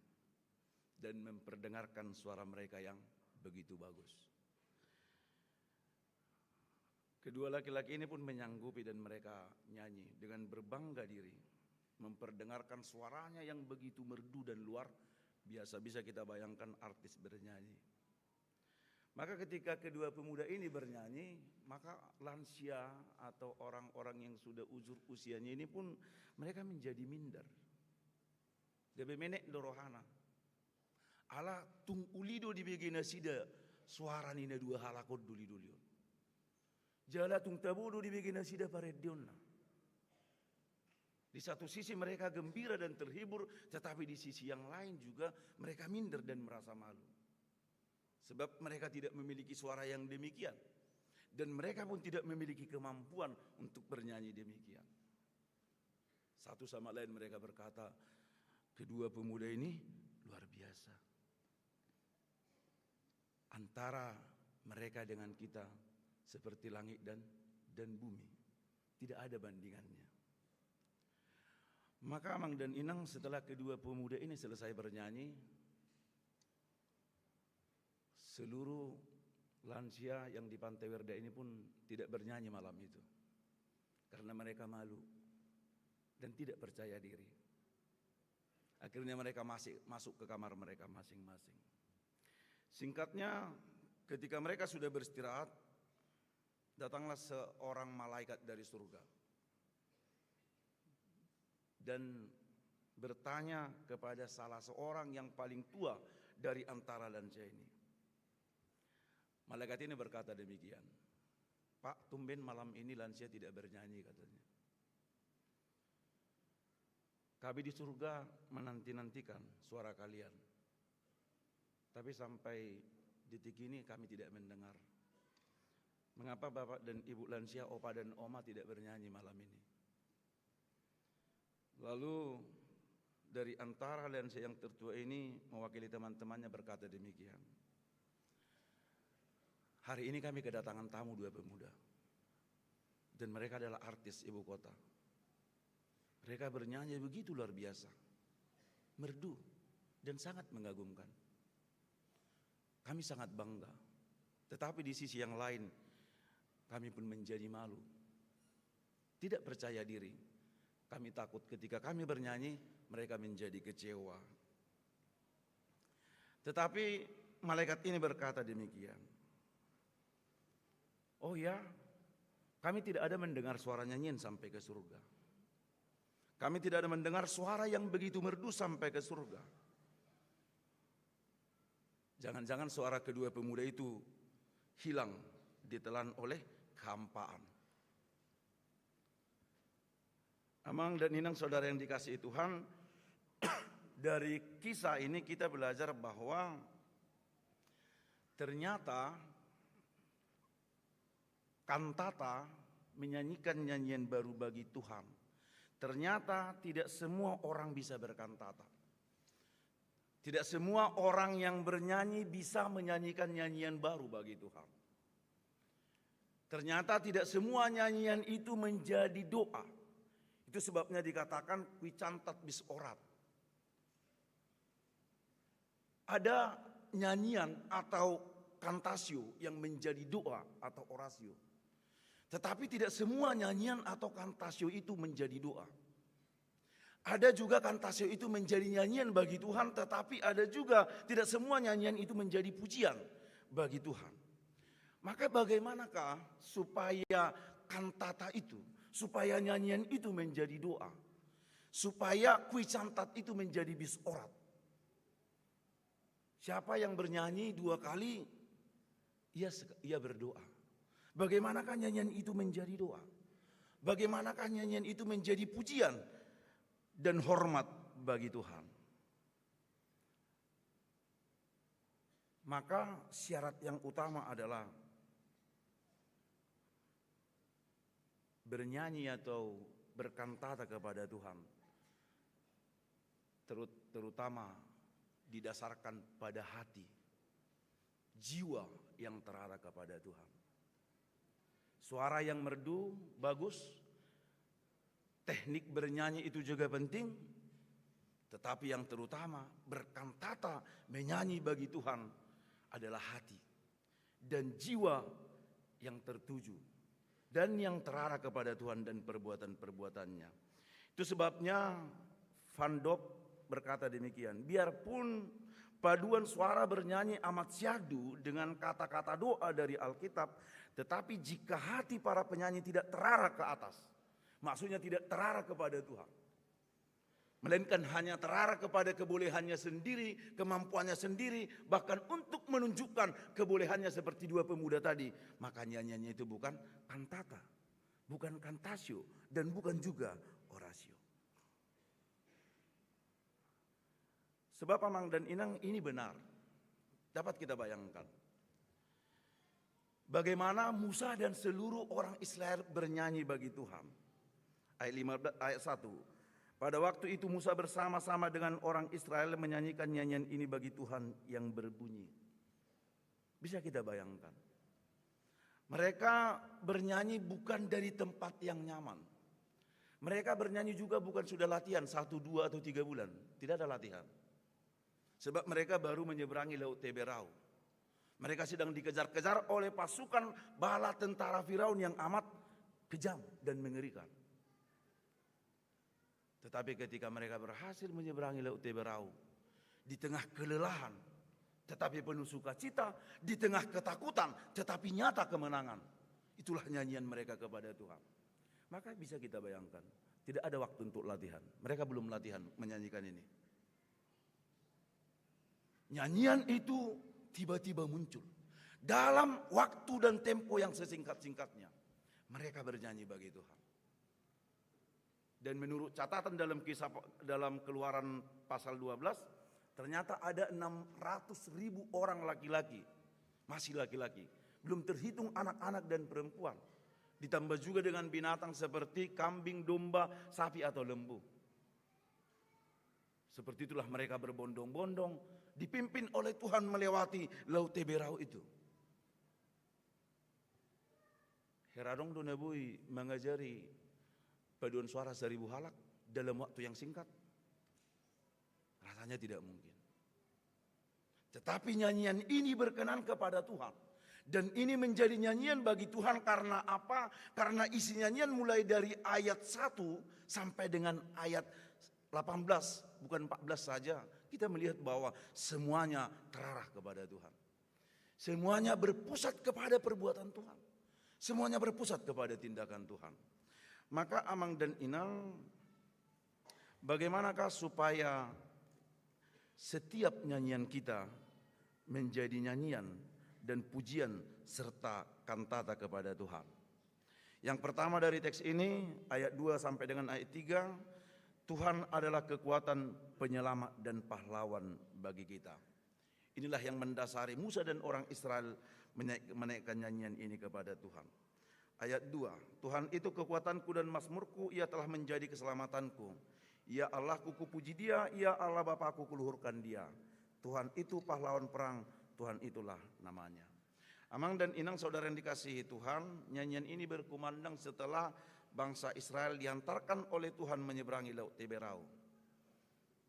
Speaker 4: dan memperdengarkan suara mereka yang begitu bagus. Kedua laki-laki ini pun menyanggupi dan mereka nyanyi dengan berbangga diri, memperdengarkan suaranya yang begitu merdu dan luar biasa. Bisa kita bayangkan artis bernyanyi. Maka ketika kedua pemuda ini bernyanyi, maka lansia atau orang-orang yang sudah uzur usianya ini pun mereka menjadi minder. Debe menek dorohana. Ala tung ulido di begina sida suara nina dua halakot duli-duli. Jala tung tabodo di begina sida paredionna. Di satu sisi mereka gembira dan terhibur, tetapi di sisi yang lain juga mereka minder dan merasa malu. Sebab mereka tidak memiliki suara yang demikian. Dan mereka pun tidak memiliki kemampuan untuk bernyanyi demikian. Satu sama lain mereka berkata, kedua pemuda ini luar biasa. Antara mereka dengan kita seperti langit dan bumi. Tidak ada bandingannya. Maka Amang dan Inang setelah kedua pemuda ini selesai bernyanyi, seluruh lansia yang di Pantai Werda ini pun tidak bernyanyi malam itu. Karena mereka malu dan tidak percaya diri. Akhirnya mereka masuk ke kamar mereka masing-masing. Singkatnya, ketika mereka sudah beristirahat, datanglah seorang malaikat dari surga. Dan bertanya kepada salah seorang yang paling tua dari antara lansia ini. Malaikat ini berkata demikian, Pak, tumben malam ini lansia tidak bernyanyi katanya. Kami di surga menanti-nantikan suara kalian. Tapi sampai detik ini kami tidak mendengar. Mengapa Bapak dan Ibu lansia, Opa dan Oma tidak bernyanyi malam ini? Lalu dari antara lansia yang tertua ini mewakili teman-temannya berkata demikian. Hari ini kami kedatangan tamu dua pemuda. Dan mereka adalah artis ibu kota. Mereka bernyanyi begitu luar biasa. Merdu dan sangat mengagumkan. Kami sangat bangga. Tetapi di sisi yang lain, kami pun menjadi malu. Tidak percaya diri. Kami takut ketika kami bernyanyi, mereka menjadi kecewa. Tetapi malaikat ini berkata demikian. Oh ya, kami tidak ada mendengar suara nyanyian sampai ke surga. Kami tidak ada mendengar suara yang begitu merdu sampai ke surga. Jangan-jangan suara kedua pemuda itu hilang ditelan oleh kehampaan. Amang dan Inang saudara yang dikasihi Tuhan, dari kisah ini kita belajar bahwa ternyata kantata menyanyikan nyanyian baru bagi Tuhan. Ternyata tidak semua orang bisa berkantata. Tidak semua orang yang bernyanyi bisa menyanyikan nyanyian baru bagi Tuhan. Ternyata tidak semua nyanyian itu menjadi doa. Itu sebabnya dikatakan wicantat bis orat. Ada nyanyian atau kantasio yang menjadi doa atau orasio. Tetapi tidak semua nyanyian atau kantasio itu menjadi doa. Ada juga kantasio itu menjadi nyanyian bagi Tuhan, tetapi ada juga tidak semua nyanyian itu menjadi pujian bagi Tuhan. Maka bagaimanakah supaya kantata itu, supaya nyanyian itu menjadi doa, supaya kuicantat itu menjadi bis orat? Siapa yang bernyanyi 2 kali, ia berdoa. Bagaimanakah nyanyian itu menjadi doa? Bagaimanakah nyanyian itu menjadi pujian dan hormat bagi Tuhan? Maka syarat yang utama adalah bernyanyi atau berkantata kepada Tuhan, terutama didasarkan pada hati, jiwa yang terarah kepada Tuhan. Suara yang merdu bagus, teknik bernyanyi itu juga penting, tetapi yang terutama berkantata, menyanyi bagi Tuhan adalah hati dan jiwa yang tertuju dan yang terarah kepada Tuhan dan perbuatan-perbuatannya. Itu sebabnya Van Dop berkata demikian, biarpun paduan suara bernyanyi amat syahdu dengan kata-kata doa dari Alkitab, tetapi jika hati para penyanyi tidak terarah ke atas, maksudnya tidak terarah kepada Tuhan, melainkan hanya terarah kepada kebolehannya sendiri, kemampuannya sendiri, bahkan untuk menunjukkan kebolehannya seperti 2 pemuda tadi, maka nyanyiannya itu bukan kantata, bukan kantasio, dan bukan juga orasio. Sebab Amang dan Inang ini benar, dapat kita bayangkan bagaimana Musa dan seluruh orang Israel bernyanyi bagi Tuhan. Ayat 1. Pada waktu itu Musa bersama-sama dengan orang Israel menyanyikan nyanyian ini bagi Tuhan yang berbunyi. Bisa kita bayangkan. Mereka bernyanyi bukan dari tempat yang nyaman. Mereka bernyanyi juga bukan sudah latihan 1, 2, atau 3 bulan. Tidak ada latihan. Sebab mereka baru menyeberangi Laut Teberau. Mereka sedang dikejar-kejar oleh pasukan bala tentara Firaun yang amat kejam dan mengerikan. Tetapi ketika mereka berhasil menyeberangi Laut Teberau, di tengah kelelahan tetapi penuh sukacita, di tengah ketakutan tetapi nyata kemenangan, itulah nyanyian mereka kepada Tuhan. Maka bisa kita bayangkan, tidak ada waktu untuk latihan. Mereka belum latihan menyanyikan ini. Nyanyian itu tiba-tiba muncul dalam waktu dan tempo yang sesingkat-singkatnya. Mereka bernyanyi bagi Tuhan. Dan menurut catatan dalam Keluaran pasal 12, ternyata ada 600.000 orang laki-laki, masih laki-laki, belum terhitung anak-anak dan perempuan. Ditambah juga dengan binatang seperti kambing, domba, sapi atau lembu. Seperti itulah mereka berbondong-bondong, dipimpin oleh Tuhan melewati Laut Teberau itu. Heradong Donabui mengajari paduan suara 1000 halak dalam waktu yang singkat. Rasanya tidak mungkin. Tetapi nyanyian ini berkenan kepada Tuhan. Dan ini menjadi nyanyian bagi Tuhan karena apa? Karena isi nyanyian mulai dari ayat 1 sampai dengan ayat 18, bukan 14 saja. Kita melihat bahwa semuanya terarah kepada Tuhan. Semuanya berpusat kepada perbuatan Tuhan. Semuanya berpusat kepada tindakan Tuhan. Maka Amang dan Inang, bagaimanakah supaya setiap nyanyian kita menjadi nyanyian dan pujian serta kantata kepada Tuhan? Yang pertama dari teks ini, ayat 2 sampai dengan ayat 3, Tuhan adalah kekuatan penyelamat dan pahlawan bagi kita. Inilah yang mendasari Musa dan orang Israel menaikkan nyanyian ini kepada Tuhan. Ayat 2, Tuhan itu kekuatanku dan mazmurku, ia telah menjadi keselamatanku. Ya Allahku, kupuji dia, ya Allah Bapakku, kuluhurkan dia. Tuhan itu pahlawan perang, Tuhan itulah namanya. Amang dan Inang saudara yang dikasihi Tuhan, nyanyian ini berkumandang setelah bangsa Israel diantarkan oleh Tuhan menyeberangi Laut Teberau.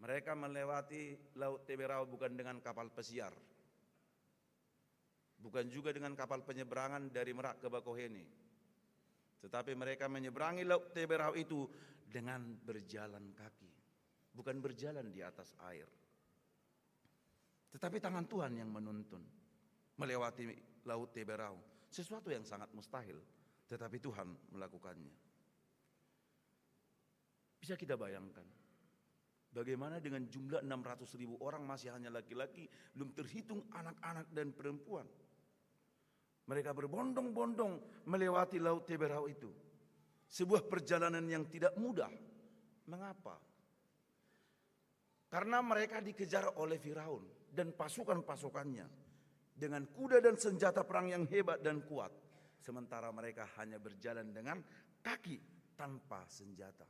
Speaker 4: Mereka melewati Laut Teberau bukan dengan kapal pesiar, bukan juga dengan kapal penyeberangan dari Merak ke Bakoheni, tetapi mereka menyeberangi Laut Teberau itu dengan berjalan kaki, bukan berjalan di atas air. Tetapi tangan Tuhan yang menuntun melewati Laut Teberau, sesuatu yang sangat mustahil, tetapi Tuhan melakukannya. Bisa kita bayangkan Bagaimana dengan jumlah 600.000 orang masih hanya laki-laki, belum terhitung anak-anak dan perempuan. Mereka berbondong-bondong melewati Laut Teberau itu. Sebuah perjalanan yang tidak mudah. Mengapa? Karena mereka dikejar oleh Firaun dan pasukan-pasukannya dengan kuda dan senjata perang yang hebat dan kuat. Sementara mereka hanya berjalan dengan kaki tanpa senjata.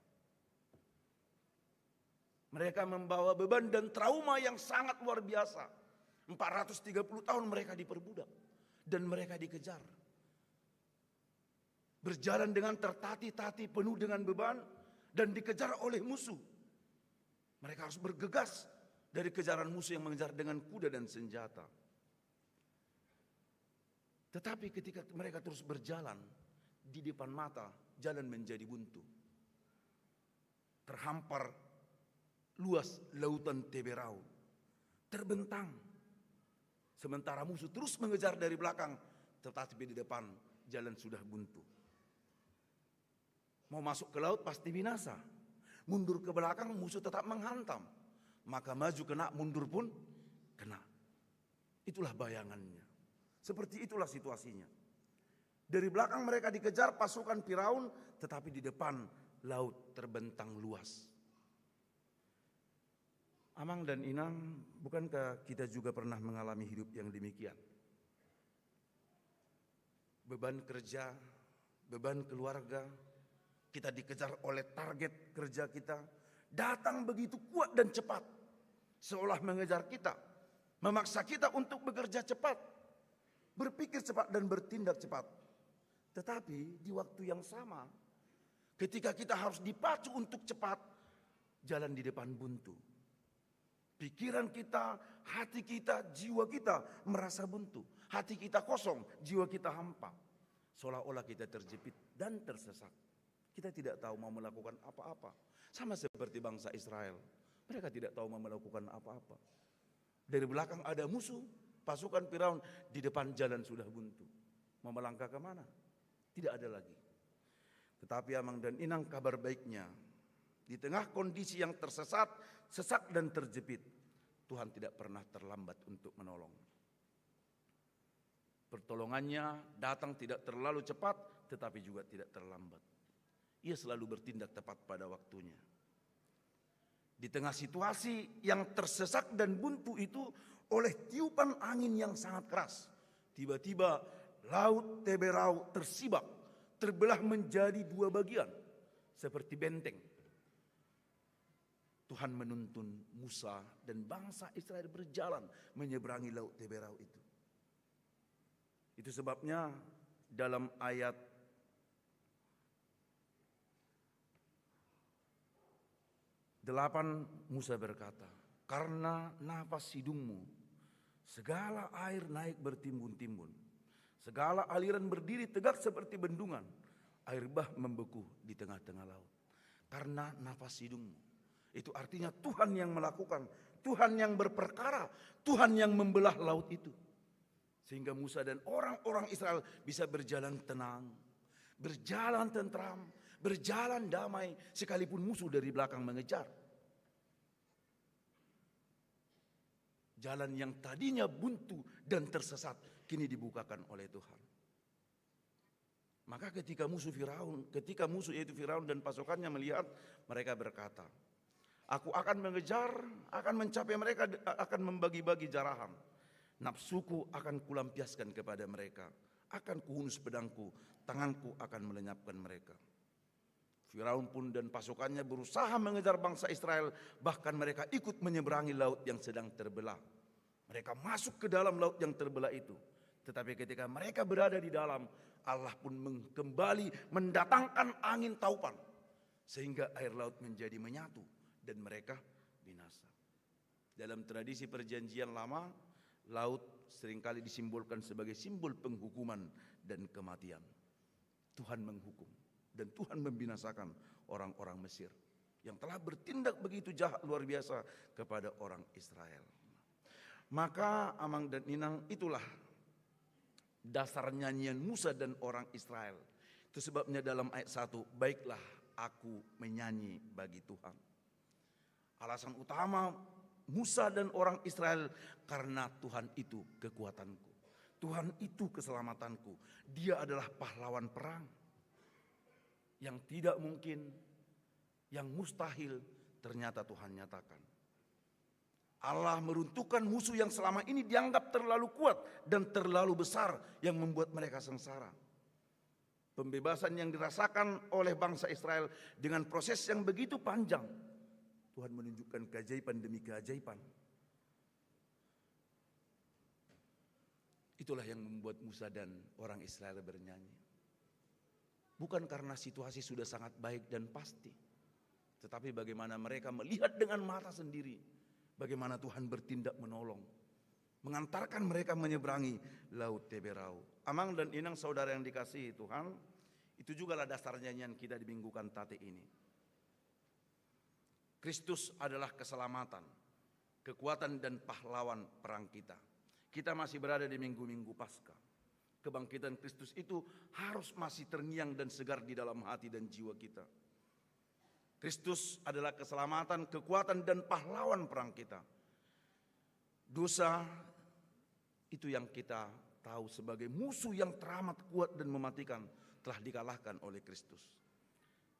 Speaker 4: Mereka membawa beban dan trauma yang sangat luar biasa. 430 tahun mereka diperbudak dan mereka dikejar. Berjalan dengan tertatih-tatih penuh dengan beban dan dikejar oleh musuh. Mereka harus bergegas dari kejaran musuh yang mengejar dengan kuda dan senjata. Tetapi ketika mereka terus berjalan, di depan mata jalan menjadi buntu. Terhampar luas lautan Teberau, terbentang. Sementara musuh terus mengejar dari belakang, tetapi di depan jalan sudah buntu. Mau masuk ke laut pasti binasa. Mundur ke belakang musuh tetap menghantam. Maka maju kena, mundur pun kena. Itulah bayangannya. Seperti itulah situasinya. Dari belakang mereka dikejar pasukan Firaun, tetapi di depan laut terbentang luas. Amang dan Inang, bukankah kita juga pernah mengalami hidup yang demikian? Beban kerja, beban keluarga, kita dikejar oleh target kerja kita, datang begitu kuat dan cepat, seolah mengejar kita, memaksa kita untuk bekerja cepat, berpikir cepat dan bertindak cepat. Tetapi di waktu yang sama, ketika kita harus dipacu untuk cepat, jalan di depan buntu. Pikiran kita, hati kita, jiwa kita merasa buntu. Hati kita kosong, jiwa kita hampa. Seolah-olah kita terjepit dan tersesat. Kita tidak tahu mau melakukan apa-apa. Sama seperti bangsa Israel. Mereka tidak tahu mau melakukan apa-apa. Dari belakang ada musuh, pasukan Firaun, di depan jalan sudah buntu. Mau melangkah ke mana? Tidak ada lagi. Tetapi Amang dan Inang, kabar baiknya, di tengah kondisi yang tersesat, sesak dan terjepit, Tuhan tidak pernah terlambat untuk menolong. Pertolongannya datang tidak terlalu cepat, tetapi juga tidak terlambat. Ia selalu bertindak tepat pada waktunya. Di tengah situasi yang tersesak dan buntu itu, oleh tiupan angin yang sangat keras, tiba-tiba Laut Teberau tersibak, terbelah menjadi dua bagian, seperti benteng. Tuhan menuntun Musa dan bangsa Israel berjalan menyeberangi Laut Teberau itu. Itu sebabnya dalam ayat 8 Musa berkata, karena nafas hidungmu segala air naik bertimbun-timbun, segala aliran berdiri tegak seperti bendungan, air bah membeku di tengah-tengah laut. Karena nafas hidungmu. Itu artinya Tuhan yang melakukan, Tuhan yang berperkara, Tuhan yang membelah laut itu. Sehingga Musa dan orang-orang Israel bisa berjalan tenang, berjalan tentram, berjalan damai, sekalipun musuh dari belakang mengejar. Jalan yang tadinya buntu dan tersesat, kini dibukakan oleh Tuhan. Maka ketika musuh yaitu Firaun dan pasukannya melihat, mereka berkata, aku akan mengejar, akan mencapai mereka, akan membagi-bagi jarahan. Nafsuku akan kulampiaskan kepada mereka, akan kuhunus pedangku, tanganku akan melenyapkan mereka. Firaun pun dan pasukannya berusaha mengejar bangsa Israel, bahkan mereka ikut menyeberangi laut yang sedang terbelah. Mereka masuk ke dalam laut yang terbelah itu. Tetapi ketika mereka berada di dalam, Allah pun kembali mendatangkan angin taupan, sehingga air laut menjadi menyatu dan mereka binasa. Dalam tradisi perjanjian lama, laut seringkali disimbolkan sebagai simbol penghukuman dan kematian. Tuhan menghukum dan Tuhan membinasakan orang-orang Mesir yang telah bertindak begitu jahat luar biasa kepada orang Israel. Maka Amang dan Inang, itulah dasar nyanyian Musa dan orang Israel. Itu sebabnya dalam ayat 1, baiklah aku menyanyi bagi Tuhan. Alasan utama Musa dan orang Israel, karena Tuhan itu kekuatanku. Tuhan itu keselamatanku. Dia adalah pahlawan perang. Yang tidak mungkin, yang mustahil, ternyata Tuhan nyatakan. Allah meruntuhkan musuh yang selama ini dianggap terlalu kuat dan terlalu besar yang membuat mereka sengsara. Pembebasan yang dirasakan oleh bangsa Israel dengan proses yang begitu panjang. Tuhan menunjukkan keajaiban demi keajaiban. Itulah yang membuat Musa dan orang Israel bernyanyi. Bukan karena situasi sudah sangat baik dan pasti, tetapi bagaimana mereka melihat dengan mata sendiri, bagaimana Tuhan bertindak menolong, mengantarkan mereka menyeberangi Laut Teberau. Amang dan Inang, saudara yang dikasihi Tuhan, itu jugalah dasar nyanyian kita di Minggu Kantate ini. Kristus adalah keselamatan, kekuatan dan pahlawan perang kita. Kita masih berada di minggu-minggu Paskah. Kebangkitan Kristus itu harus masih terngiang dan segar di dalam hati dan jiwa kita. Kristus adalah keselamatan, kekuatan dan pahlawan perang kita. Dosa itu yang kita tahu sebagai musuh yang teramat kuat dan mematikan telah dikalahkan oleh Kristus.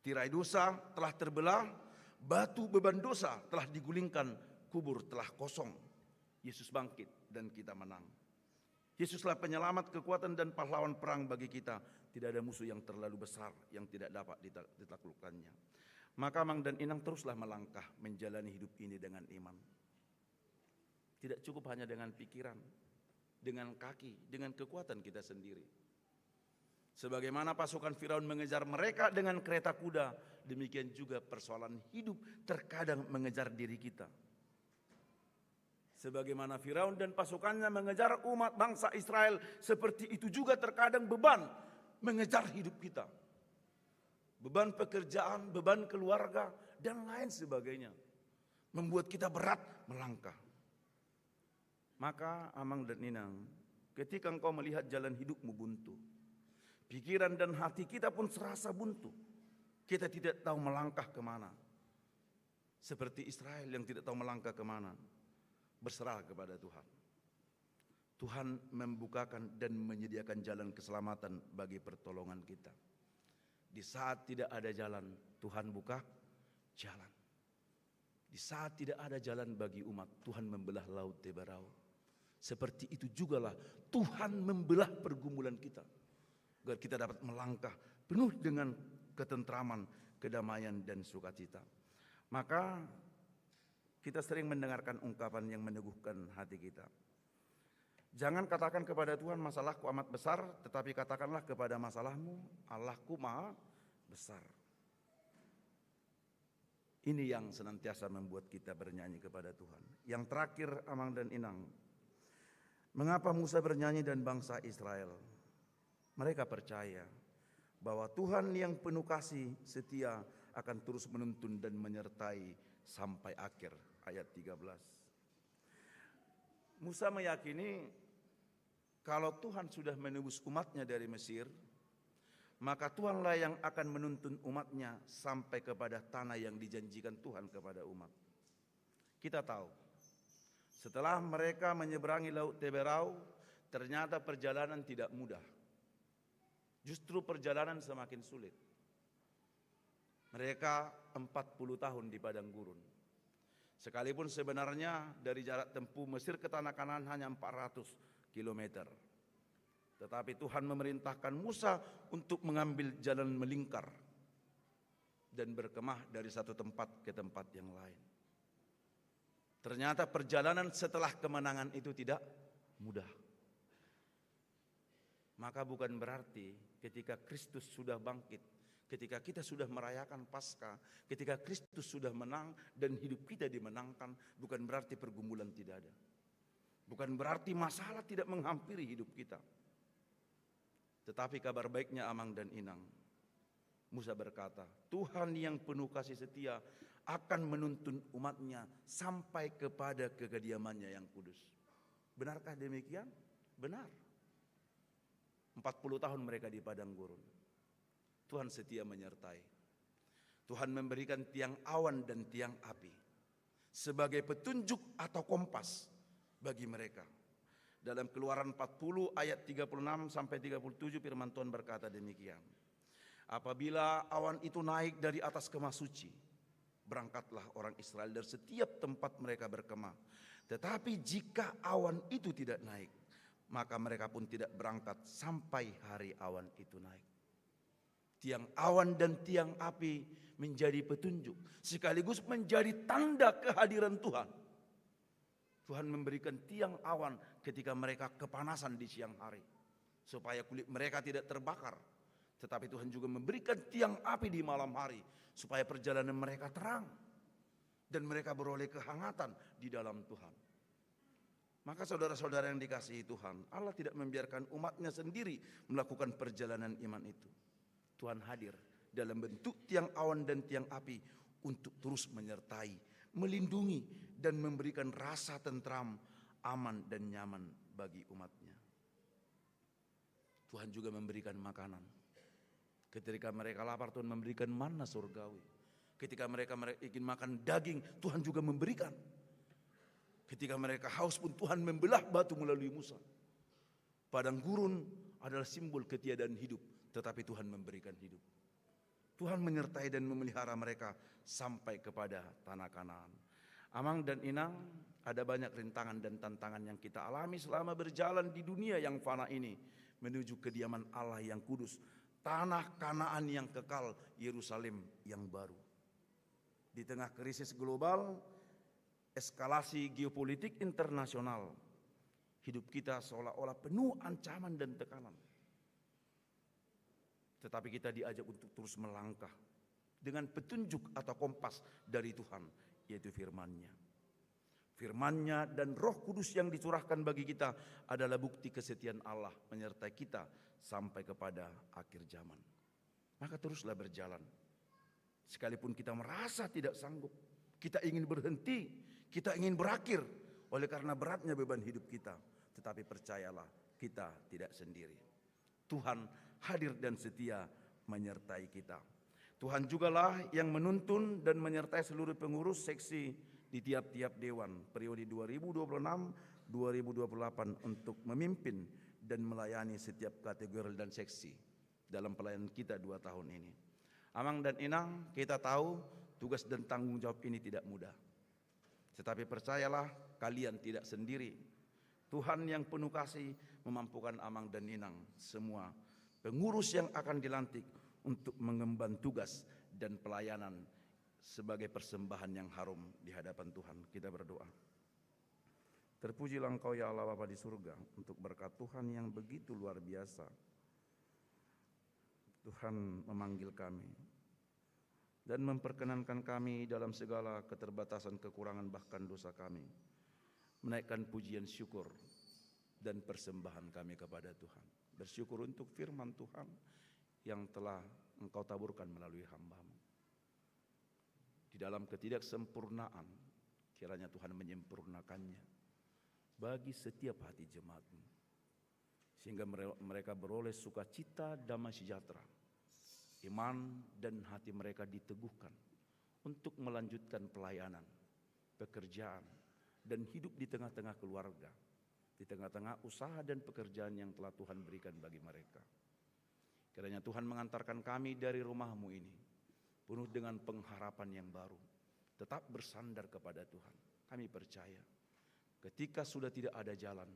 Speaker 4: Tirai dosa telah terbelah, batu beban dosa telah digulingkan, kubur telah kosong. Yesus bangkit dan kita menang. Yesuslah penyelamat, kekuatan dan pahlawan perang bagi kita. Tidak ada musuh yang terlalu besar yang tidak dapat ditaklukkannya. Maka Mang dan Inang teruslah melangkah menjalani hidup ini dengan iman. Tidak cukup hanya dengan pikiran, dengan kaki, dengan kekuatan kita sendiri. Sebagaimana pasukan Firaun mengejar mereka dengan kereta kuda, demikian juga persoalan hidup terkadang mengejar diri kita. Sebagaimana Firaun dan pasukannya mengejar umat bangsa Israel, seperti itu juga terkadang beban mengejar hidup kita. Beban pekerjaan, beban keluarga, dan lain sebagainya. Membuat kita berat melangkah. Maka Amang dan Inang, ketika engkau melihat jalan hidupmu buntu, pikiran dan hati kita pun serasa buntu. Kita tidak tahu melangkah kemana. Seperti Israel yang tidak tahu melangkah kemana. Berserah kepada Tuhan. Tuhan membukakan dan menyediakan jalan keselamatan bagi pertolongan kita. Di saat tidak ada jalan, Tuhan buka jalan. Di saat tidak ada jalan bagi umat, Tuhan membelah Laut Teberau. Seperti itu jugalah Tuhan membelah pergumulan kita, agar kita dapat melangkah penuh dengan ketentraman, kedamaian dan sukacita. Maka kita sering mendengarkan ungkapan yang meneguhkan hati kita. Jangan katakan kepada Tuhan, masalahku amat besar, tetapi katakanlah kepada masalahmu, Allahku maha besar. Ini yang senantiasa membuat kita bernyanyi kepada Tuhan. Yang terakhir, Amang dan Inang, mengapa Musa bernyanyi dan bangsa Israel? Mereka percaya bahwa Tuhan yang penuh kasih setia akan terus menuntun dan menyertai sampai akhir. Ayat 13. Musa meyakini kalau Tuhan sudah menebus umatnya dari Mesir, maka Tuhanlah yang akan menuntun umatnya sampai kepada tanah yang dijanjikan Tuhan kepada umat. Kita tahu, setelah mereka menyeberangi Laut Teberau, ternyata perjalanan tidak mudah. Justru perjalanan semakin sulit. Mereka 40 tahun di padang gurun. Sekalipun sebenarnya dari jarak tempuh Mesir ke tanah Kanaan hanya 400 kilometer. Tetapi Tuhan memerintahkan Musa untuk mengambil jalan melingkar dan berkemah dari satu tempat ke tempat yang lain. Ternyata perjalanan setelah kemenangan itu tidak mudah. Maka bukan berarti ketika Kristus sudah bangkit, ketika kita sudah merayakan Paskah, ketika Kristus sudah menang dan hidup kita dimenangkan, bukan berarti pergumulan tidak ada. Bukan berarti masalah tidak menghampiri hidup kita. Tetapi kabar baiknya Amang dan Inang, Musa berkata, Tuhan yang penuh kasih setia akan menuntun umatnya sampai kepada kekediamannya yang kudus. Benarkah demikian? Benar. 40 tahun mereka di padang gurun. Tuhan setia menyertai. Tuhan memberikan tiang awan dan tiang api. sebagai petunjuk atau kompas bagi mereka. Dalam Keluaran 40 ayat 36 sampai 37 firman Tuhan berkata demikian. Apabila awan itu naik dari atas kemah suci, berangkatlah orang Israel dari setiap tempat mereka berkemah. Tetapi jika awan itu tidak naik, maka mereka pun tidak berangkat sampai hari awan itu naik. Tiang awan dan tiang api menjadi petunjuk, sekaligus menjadi tanda kehadiran Tuhan. Tuhan memberikan tiang awan ketika mereka kepanasan di siang hari, supaya kulit mereka tidak terbakar. Tetapi Tuhan juga memberikan tiang api di malam hari, supaya perjalanan mereka terang dan mereka beroleh kehangatan di dalam Tuhan. Maka saudara-saudara yang dikasihi Tuhan, Allah tidak membiarkan umatnya sendiri melakukan perjalanan iman itu. Tuhan hadir dalam bentuk tiang awan dan tiang api untuk terus menyertai, melindungi, dan memberikan rasa tentram, aman, dan nyaman bagi umatnya. Tuhan juga memberikan makanan. Ketika mereka lapar, Tuhan memberikan manna surgawi. Ketika mereka ingin makan daging, Tuhan juga memberikan. Ketika mereka haus pun Tuhan membelah batu melalui Musa. Padang gurun adalah simbol ketiadaan hidup, tetapi Tuhan memberikan hidup. Tuhan menyertai dan memelihara mereka sampai kepada tanah Kanaan. Amang dan Inang, ada banyak rintangan dan tantangan yang kita alami selama berjalan di dunia yang fana ini menuju kediaman Allah yang kudus, tanah Kanaan yang kekal, Yerusalem yang baru. Di tengah krisis global, eskalasi geopolitik internasional, hidup kita seolah-olah penuh ancaman dan tekanan. Tetapi kita diajak untuk terus melangkah dengan petunjuk atau kompas dari Tuhan, yaitu firman-Nya. Firman-Nya dan Roh Kudus yang dicurahkan bagi kita adalah bukti kesetiaan Allah menyertai kita sampai kepada akhir zaman. Maka teruslah berjalan. Sekalipun kita merasa tidak sanggup, kita ingin berhenti, kita ingin berakhir oleh karena beratnya beban hidup kita. Tetapi percayalah, kita tidak sendiri. Tuhan hadir dan setia menyertai kita. Tuhan jugalah yang menuntun dan menyertai seluruh pengurus seksi di tiap-tiap dewan periode 2026-2028 untuk memimpin dan melayani setiap kategori dan seksi dalam pelayanan kita 2 tahun ini. Amang dan Inang, kita tahu tugas dan tanggung jawab ini tidak mudah. Tetapi percayalah, kalian tidak sendiri. Tuhan yang penuh kasih memampukan Amang dan Inang semua pengurus yang akan dilantik untuk mengemban tugas dan pelayanan sebagai persembahan yang harum di hadapan Tuhan. Kita berdoa. Terpujilah Engkau ya Allah Bapa di surga untuk berkat Tuhan yang begitu luar biasa. Tuhan memanggil kami dan memperkenankan kami dalam segala keterbatasan, kekurangan, bahkan dosa kami, menaikkan pujian syukur dan persembahan kami kepada Tuhan. Bersyukur untuk firman Tuhan yang telah Engkau taburkan melalui hamba-Mu. Di dalam ketidaksempurnaan, kiranya Tuhan menyempurnakannya bagi setiap hati jemaat-Mu, sehingga mereka beroleh sukacita, damai sejahtera, iman dan hati mereka diteguhkan untuk melanjutkan pelayanan, pekerjaan, dan hidup di tengah-tengah keluarga, di tengah-tengah usaha dan pekerjaan yang telah Tuhan berikan bagi mereka. Kiranya Tuhan mengantarkan kami dari rumah-Mu ini penuh dengan pengharapan yang baru, tetap bersandar kepada Tuhan. Kami percaya ketika sudah tidak ada jalan,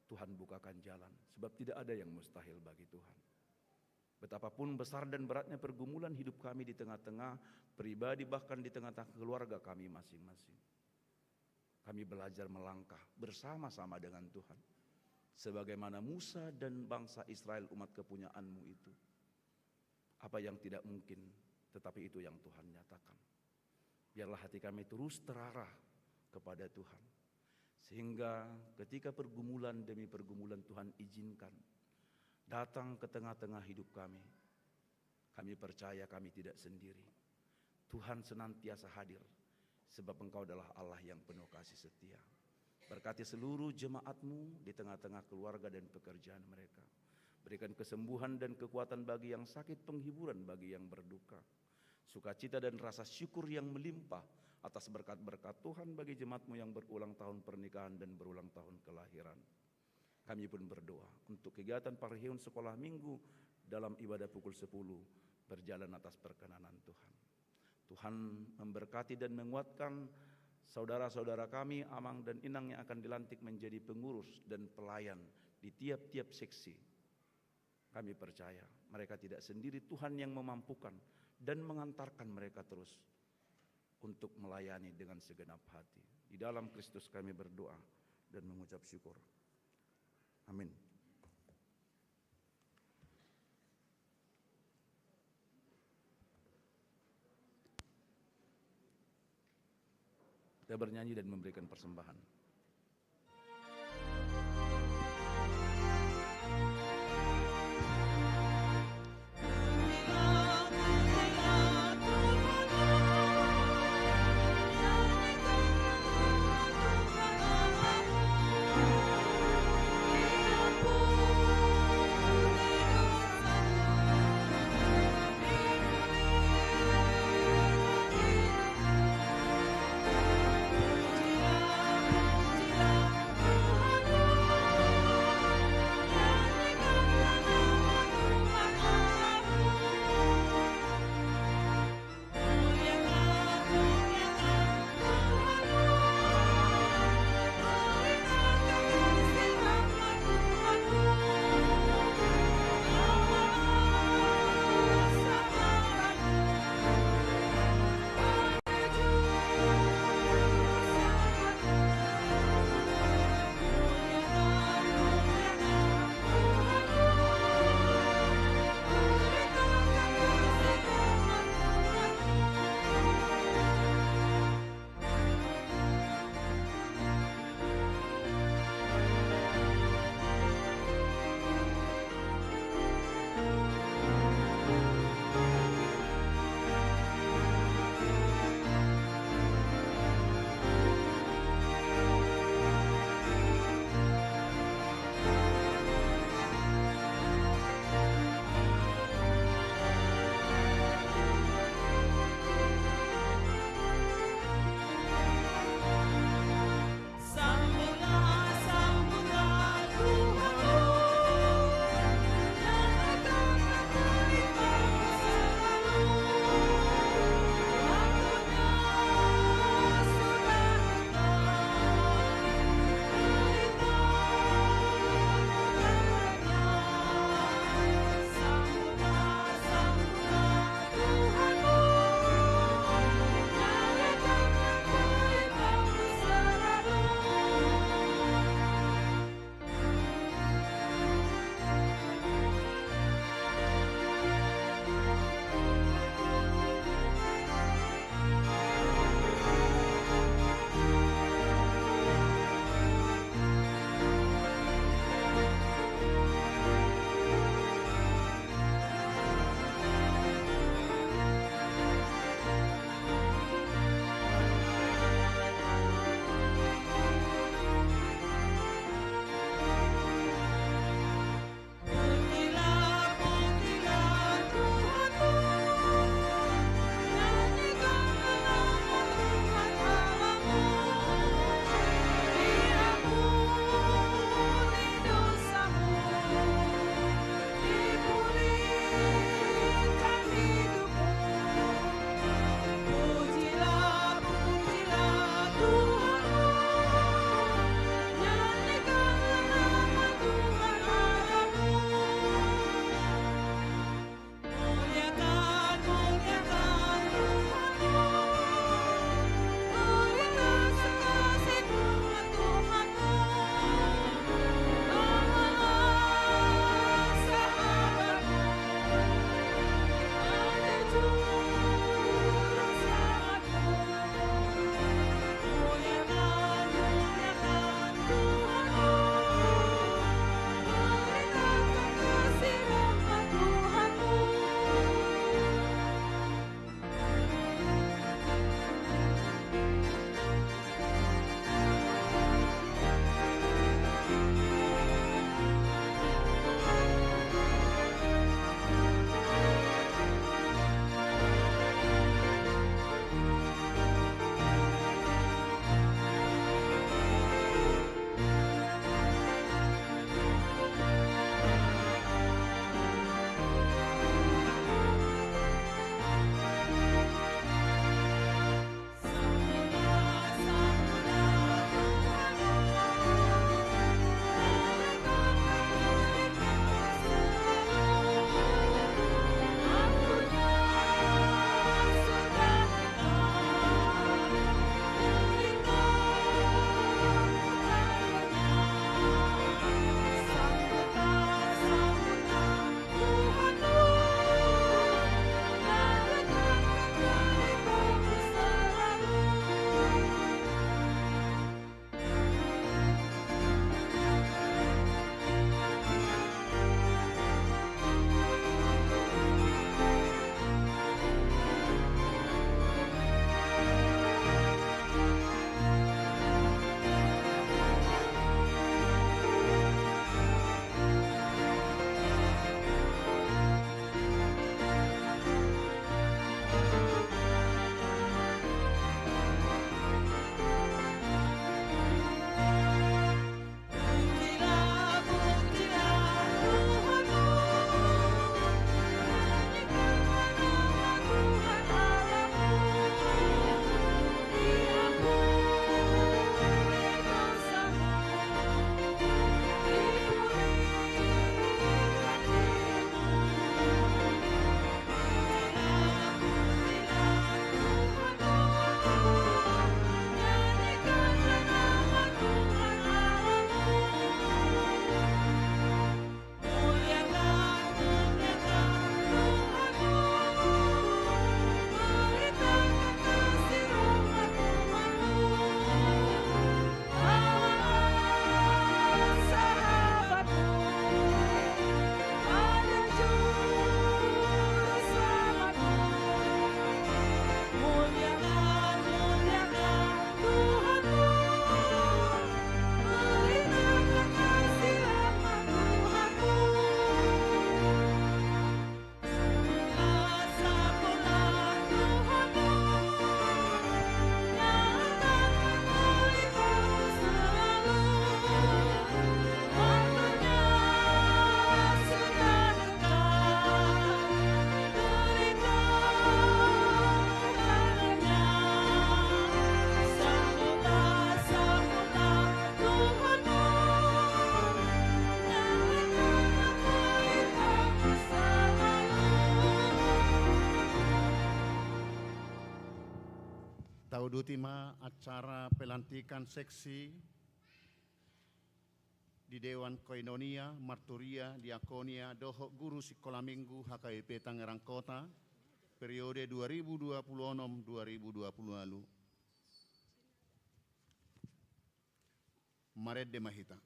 Speaker 4: Tuhan bukakan jalan, sebab tidak ada yang mustahil bagi Tuhan. Betapapun besar dan beratnya pergumulan hidup kami di tengah-tengah pribadi, bahkan di tengah-tengah keluarga kami masing-masing, kami belajar melangkah bersama-sama dengan Tuhan, sebagaimana Musa dan bangsa Israel umat kepunyaan-Mu itu. Apa yang tidak mungkin, tetapi itu yang Tuhan nyatakan. Biarlah hati kami terus terarah kepada Tuhan, sehingga ketika pergumulan demi pergumulan Tuhan izinkan datang ke tengah-tengah hidup kami, kami percaya kami tidak sendiri. Tuhan senantiasa hadir, sebab Engkau adalah Allah yang penuh kasih setia. Berkati seluruh jemaat-Mu di tengah-tengah keluarga dan pekerjaan mereka. Berikan kesembuhan dan kekuatan bagi yang sakit, penghiburan bagi yang berduka. Sukacita dan rasa syukur yang melimpah atas berkat-berkat Tuhan bagi jemaat-Mu yang berulang tahun pernikahan dan berulang tahun kelahiran. Kami pun berdoa untuk kegiatan Parihun sekolah minggu dalam ibadah pukul 10 berjalan atas perkenanan Tuhan. Tuhan memberkati dan menguatkan saudara-saudara kami, Amang dan Inang yang akan dilantik menjadi pengurus dan pelayan di tiap-tiap seksi. Kami percaya mereka tidak sendiri, Tuhan yang memampukan dan mengantarkan mereka terus untuk melayani dengan segenap hati. Di dalam Kristus kami berdoa dan mengucap syukur. Amin. Kita bernyanyi dan memberikan persembahan.
Speaker 5: Tau dutima acara pelantikan seksi di Dewan Koinonia, Marturia, Diakonia, Dohok Guru Sekolah Minggu HKBP Tangerang Kota, periode 2026-2020 lalu. Maret de Mahita.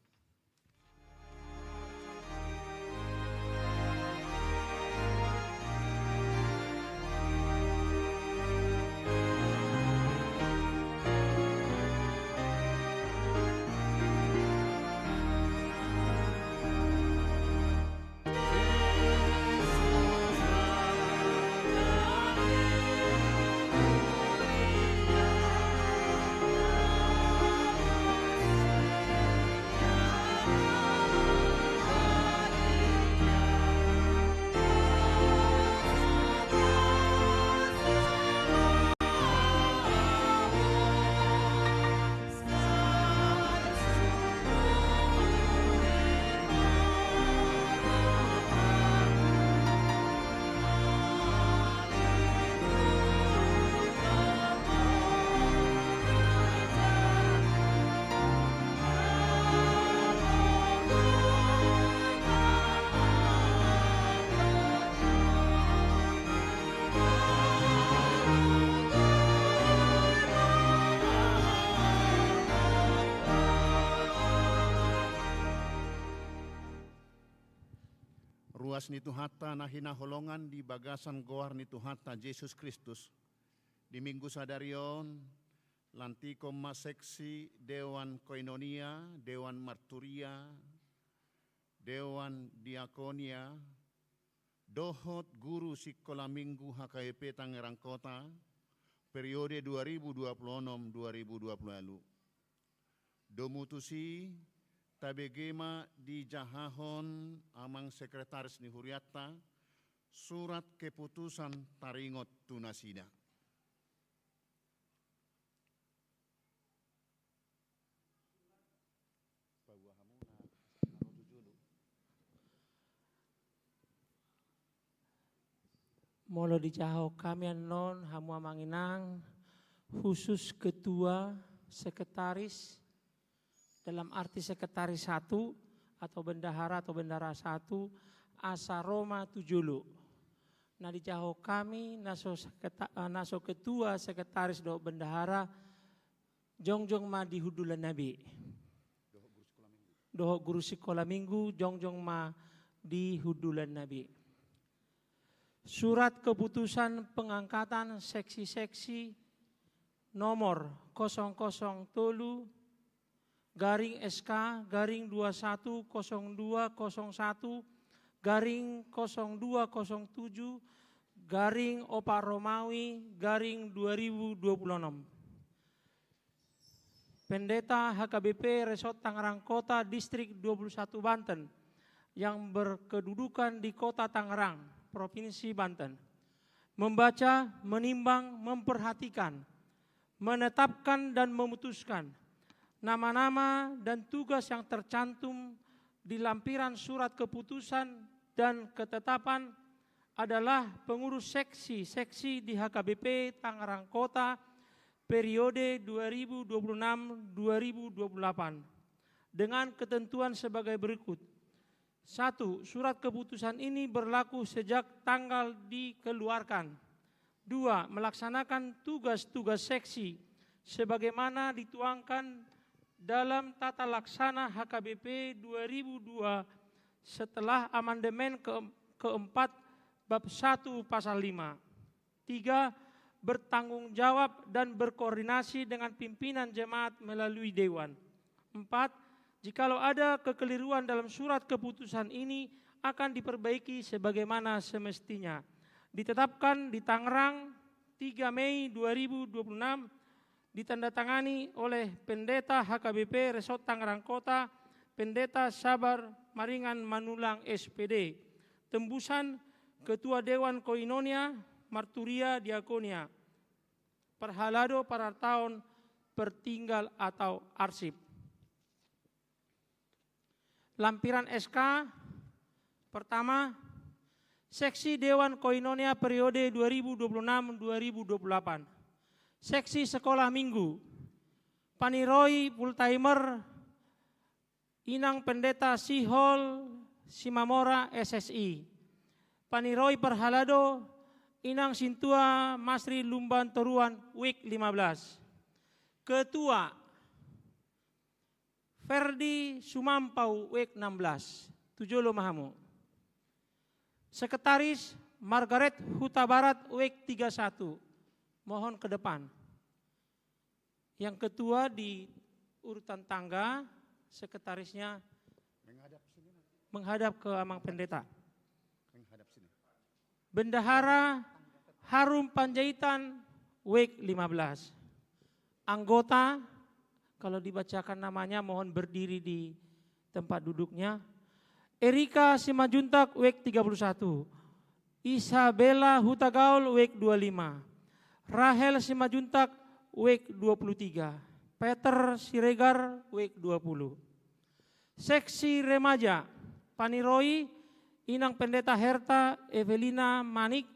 Speaker 5: Ruas Nituhata nahina holongan di bagasan goar Nituhata Yesus Kristus. Di Minggu Sadarion, lantikom maseksi Dewan Koinonia, Dewan Marturia, Dewan Diakonia, Dohot Guru Sekolah Minggu HKBP Tangerang Kota, periode 2026-2020 lalu. Domutusi tabegema di Jahahon amang sekretaris Nihuriata surat keputusan taringot tunasida.
Speaker 6: Molo di Jaho kami non hamua manginang khusus ketua sekretaris dalam arti sekretaris 1 atau bendahara satu asa Roma Tujulu. Nah di Jaho kami naso ketua sekretaris do bendahara jongjong ma di hudulan Nabi. Doho guru sekolah minggu jongjong ma di hudulan Nabi. Surat keputusan pengangkatan seksi-seksi nomor 003 garing SK garing 210201 garing 0207 garing Opak Romawi garing 2026. Pendeta HKBP Resort Tangerang Kota Distrik 21 Banten yang berkedudukan di Kota Tangerang, Provinsi Banten. Membaca, menimbang, memperhatikan, menetapkan dan memutuskan nama-nama dan tugas yang tercantum di lampiran surat keputusan dan ketetapan adalah pengurus seksi-seksi di HKBP Tangerang Kota periode 2026-2028 dengan ketentuan sebagai berikut. 1. Surat keputusan ini berlaku sejak tanggal dikeluarkan. 2. Melaksanakan tugas-tugas seksi sebagaimana dituangkan dalam tata laksana HKBP 2002 setelah amandemen keempat bab 1 pasal 5. 3. Bertanggung jawab dan berkoordinasi dengan pimpinan jemaat melalui dewan. 4. Jikalau ada kekeliruan dalam surat keputusan ini akan diperbaiki sebagaimana semestinya. Ditetapkan di Tangerang 3 Mei 2026, ditandatangani oleh Pendeta HKBP Resort Tangerang Kota, Pendeta Sabar Maringan Manulang SPD, tembusan Ketua Dewan Koinonia, Marturia Diakonia, Perhalado pada tahun pertinggal atau arsip. Lampiran SK pertama, Seksi Dewan Koinonia periode 2026-2028. Seksi sekolah minggu, Paniroi full timer, Inang Pendeta Sihol Simamora SSI. Paniroi Perhalado, Inang Sintua Masri Lumban Toruan week 15. Ketua Ferdi Sumampau week 16. Tujolo Mahamu. Sekretaris Margaret Huta Barat week 31. Mohon ke depan. Yang ketua di urutan tangga, sekretarisnya menghadap ke Amang Pendeta. Bendahara Harum Panjaitan week 15. Anggota, kalau dibacakan namanya mohon berdiri di tempat duduknya. Erika Simajuntak week 31. Isabella Hutagaul week 25. Rahel Simajuntak week 23. Peter Siregar week 20. Seksi remaja Paniroi Inang Pendeta Herta Evelina Manik.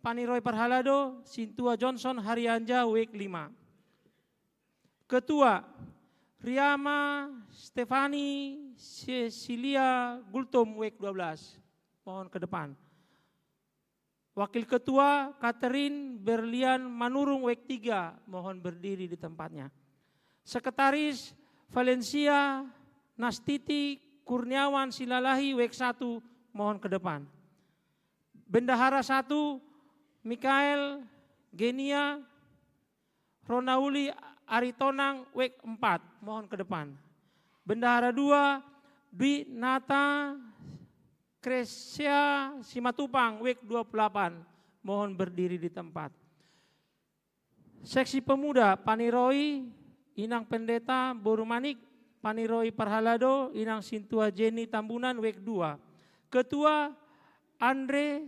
Speaker 6: Paniroi Perhalado Sintua Johnson Harianja week 5. Ketua Riama Stefani Cecilia Gultom week 12. Mohon ke depan. Wakil Ketua Catherine Berlian Manurung week 3. Mohon berdiri di tempatnya. Sekretaris Valencia Nastiti Kurniawan Silalahi week 1. Mohon ke depan. Bendahara 1 Mikael Genia Ronauli Aritonang week 4. Mohon ke depan. Bendahara 2 Dwi Nata Kresia Simatupang week 28. Mohon berdiri di tempat. Seksi pemuda Paniroi Inang Pendeta Borumanik. Paniroi Perhalado Inang Sintua Jenny Tambunan week 2. Ketua Andre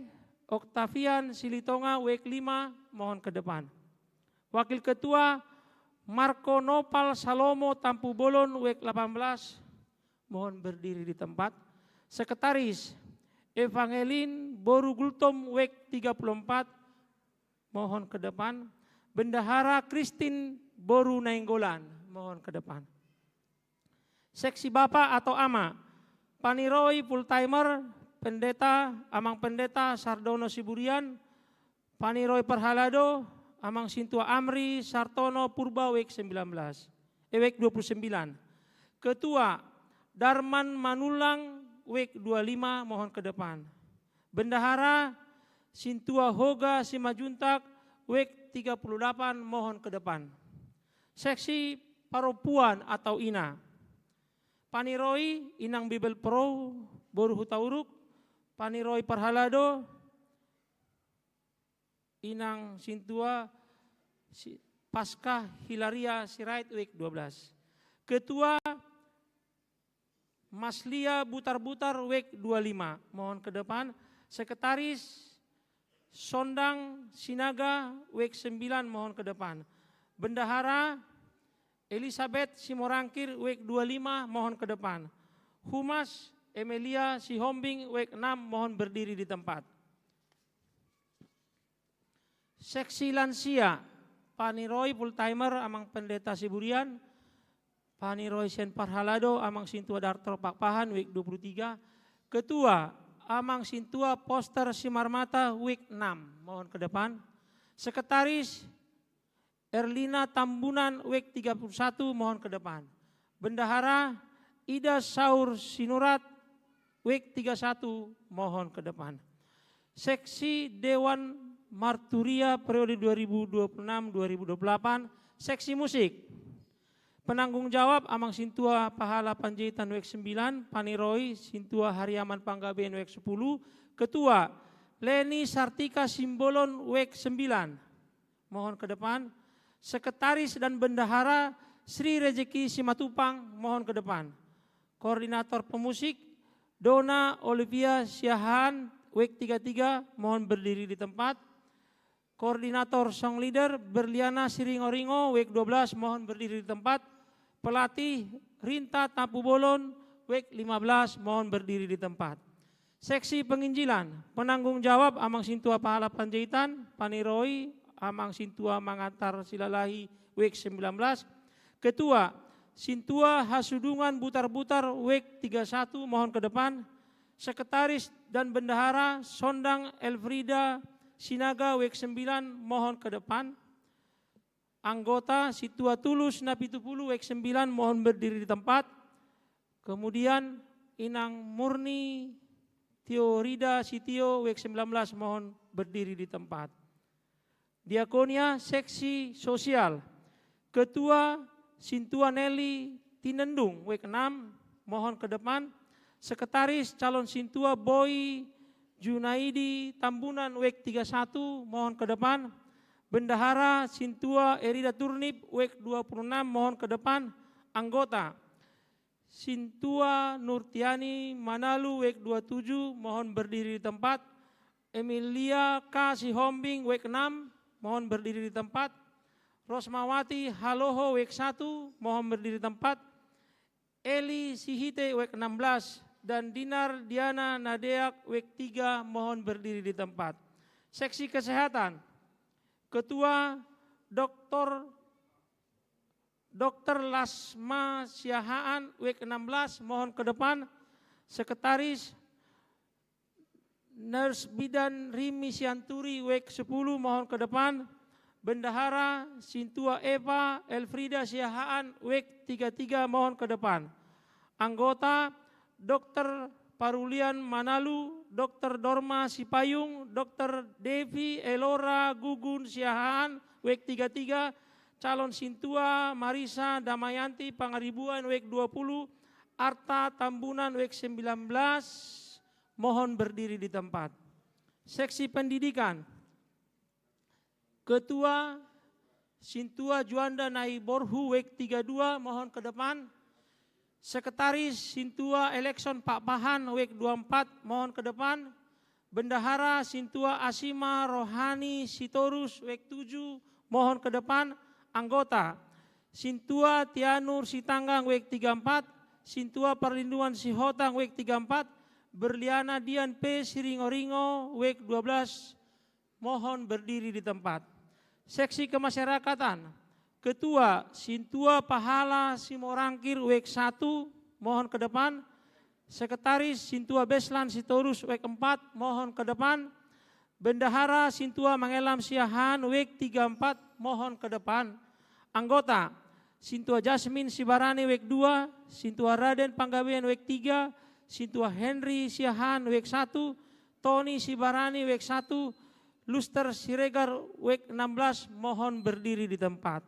Speaker 6: Octavian Silitonga week 5. Mohon ke depan. Wakil Ketua Marco Nopal Salomo Tampu Bolon week 18. Mohon berdiri di tempat. Sekretaris Evangelin Boru Gultom week 34. Mohon ke depan. Bendahara Christine Boru Nainggolan. Mohon ke depan. Seksi Bapak atau Ama Paniroi full timer Pendeta Amang Pendeta Sardono Siburian. Paniroi Perhalado Amang Sintua Amri Sartono Purba week 19. Week 29. Ketua Darman Manulang week 25. Mohon ke depan. Bendahara Sintua Hoga Simajuntak week 38. Mohon ke depan. Seksi Paropuan atau Ina Paniroi Inang Bibel Pro Boru Hutauruk. Paniroi Perhalado Inang Sintua Paskah Hilaria Sirait week 12. Ketua Maslia Butar-Butar week 25. Mohon ke depan. Sekretaris Sondang Sinaga week 9. Mohon ke depan. Bendahara Elizabeth Simorangkir week 25. Mohon ke depan. Humas Emilia Sihombing week 6. Mohon berdiri di tempat. Seksi lansia Paniroi full timer Amang Pendeta Siburian. Paniroi Sen Parhalado Amang Sintua Darto Pakpahan week 23. Ketua Amang Sintua Poster Simarmata week 6. Mohon ke depan. Sekretaris Erlina Tambunan week 31. Mohon ke depan. Bendahara Ida Saur Sinurat week 31. Mohon ke depan. Seksi Dewan Marturia periode 2026-2028. Seksi musik penanggung jawab Amang Sintua Pahala Panjaitan week 9. Paniroi Sintua Hariaman Panggabean week 10. Ketua Leni Sartika Simbolon week 9. Mohon ke depan. Sekretaris dan Bendahara Sri Rezeki Simatupang. Mohon ke depan. Koordinator pemusik Dona Olivia Siahan week 33. Mohon berdiri di tempat. Koordinator Song Leader Berliana Siringo-Ringo week 12. Mohon berdiri di tempat. Pelatih Rinta Tapu Bolon week 15. Mohon berdiri di tempat. Seksi penginjilan penanggung jawab Amang Sintua Pahala Panjaitan Paniroi Amang Sintua Mangantar Silalahi WEK 19. Ketua Sintua Hasudungan Butar-Butar WEK 31, mohon ke depan. Sekretaris dan Bendahara Sondang Elfrida Sinaga WEK 9, mohon ke depan. Anggota Situa Tulus Napitupulu WEK 9, mohon berdiri di tempat. Kemudian Inang Murni Teorida Sitio WEK 19, mohon berdiri di tempat. Diakonia Seksi Sosial, Ketua Sintua Nelly Tinendung WEK 6, mohon ke depan. Sekretaris Calon Sintua Boy Junaidi Tambunan WEK 31, mohon ke depan. Bendahara Sintua Erida Turnip WEK 26, mohon ke depan. Anggota Sintua Nurtiani Manalu WEK 27, mohon berdiri di tempat. Emilia K. Sihombing WEK 6, mohon berdiri di tempat. Rosmawati Haloho WEK 1, mohon berdiri di tempat. Eli Sihite WEK 16 dan Dinar Diana Nadeak WEK 3, mohon berdiri di tempat. Seksi Kesehatan, Ketua Dr. Lasma Siahaan WEK 16, mohon ke depan. Sekretaris Nurse Bidan Rimi Sianturi WEK 10, mohon ke depan. Bendahara Sintua Eva Elfrida Siahaan WEK 33, mohon ke depan. Anggota Dr. Parulian Manalu, Dr. Dorma Sipayung, Dr. Devi Elora Gugun Siahaan WEK 33, Calon Sintua Marisa Damayanti Pangaribuan WEK 20, Arta Tambunan WEK 19, mohon berdiri di tempat. Seksi Pendidikan, Ketua Sintua Juanda Naiborhu WEK 32, mohon ke depan. Sekretaris Sintua Elekson Pak Pahan WEK 24, mohon ke depan. Bendahara Sintua Asima Rohani Sitorus WEK 7, mohon ke depan. Anggota Sintua Tianur Sitanggang WEK 34, Sintua Perlindungan Sihotang WEK 34, Berliana Dian P. Siringo-ringo WEK 12, mohon berdiri di tempat. Seksi Kemasyarakatan, Ketua Sintua Pahala Simorangkir WEK 1, mohon ke depan. Sekretaris Sintua Beslan Sitorus WEK 4, mohon ke depan. Bendahara Sintua Mangelam Siahan WEK 34, mohon ke depan. Anggota Sintua Jasmine Sibarani WEK 2, Sintua Raden Panggabean WEK 3, Sintua Henry Siahan WEK 1, Tony Sibarani WEK 1, Luster Siregar WEK 16, mohon berdiri di tempat.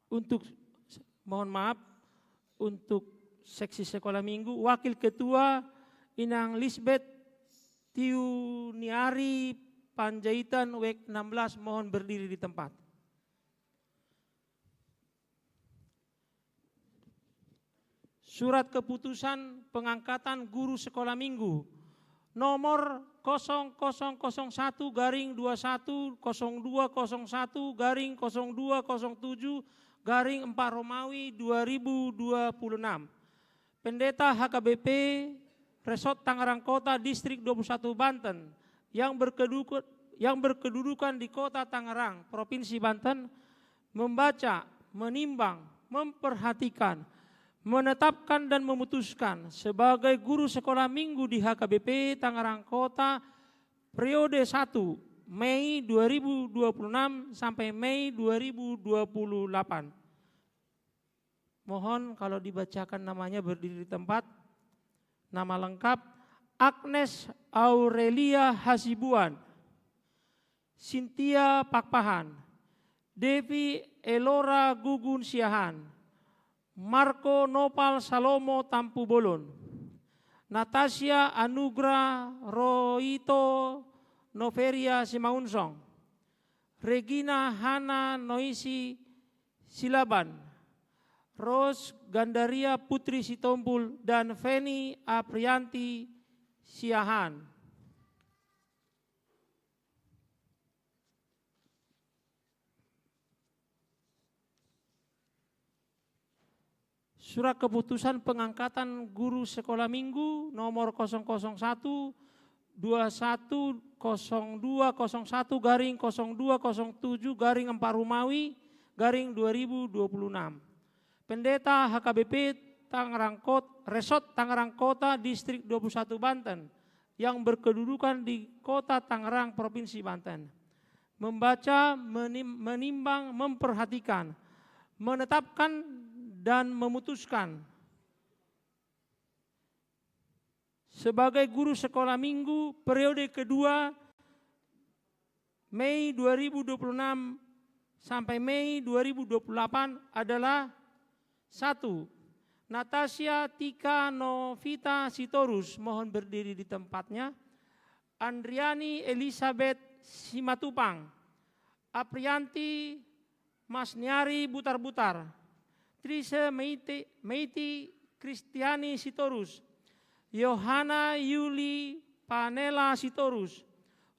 Speaker 6: Untuk mohon maaf, untuk seksi sekolah minggu, Wakil Ketua Inang Lisbeth Tiuniari Panjaitan WEK 16, mohon berdiri di tempat. Surat keputusan pengangkatan guru sekolah minggu nomor 0001-2101-0207-4 Romawi 2026. Pendeta HKBP Resort Tangerang Kota Distrik 21 Banten yang berkedudukan di Kota Tangerang, Provinsi Banten, membaca, menimbang, memperhatikan, menetapkan dan memutuskan sebagai guru sekolah minggu di HKBP Tangerang Kota periode 1 Mei 2026 sampai Mei 2028. Mohon kalau dibacakan namanya berdiri di tempat. Nama lengkap Agnes Aurelia Hasibuan, Cynthia Pakpahan, Devi Elora Gugun Siahan, Marco Nopal Salomo Tampu Bolon, Natasha Anugrah Roito Noveria Simaunsong, Regina Hana Noisi Silaban, Rose Gandaria Putri Sitompul, dan Feni Aprianti Siahan. Surat keputusan pengangkatan guru sekolah minggu nomor 001/210201/0207/4 Romawi /2026. Pendeta HKBP Resort Tangerang Kota Distrik 21 Banten yang berkedudukan di Kota Tangerang Provinsi Banten. Membaca, menimbang, memperhatikan, menetapkan dan memutuskan sebagai guru sekolah minggu periode kedua Mei 2026 sampai Mei 2028 adalah 1. Natasha Tika Novita Sitorus, mohon berdiri di tempatnya. Andriani Elizabeth Simatupang, Aprianti Masniari Butar-Butar, Trise Meiti Kristiani Sitorus, Yohana Yuli Panela Sitorus,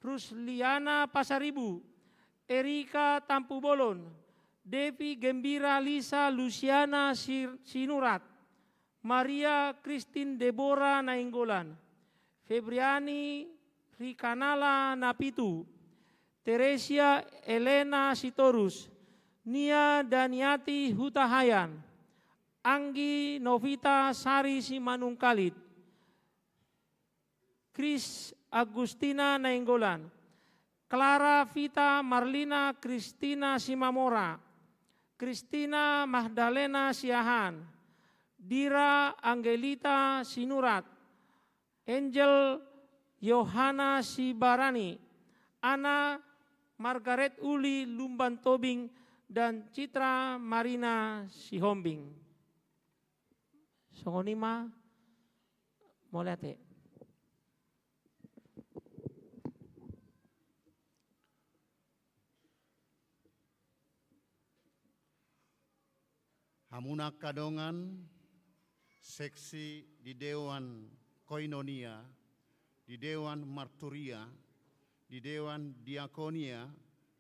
Speaker 6: Rusliana Pasaribu, Erika Tampubolon, Devi Gembira Lisa Luciana Sinurat, Maria Christine Deborah Nainggolan, Febriani Rikanala Napitu, Teresia Elena Sitorus, Nia Daniati Hutahayan, Anggi Novita Sari Simanungkalit, Kris Agustina Nainggolan, Clara Vita Marlina Kristina Simamora, Kristina Magdalena Siahan, Dira Angelita Sinurat, Angel Yohana Sibarani, Ana Margaret Uli Lumban Tobing, dan Citra Marina Sihombing. Songonima Moleate.
Speaker 5: Hamuna Kadongan, seksi di Dewan Koinonia, di Dewan Marturia, di Dewan Diakonia,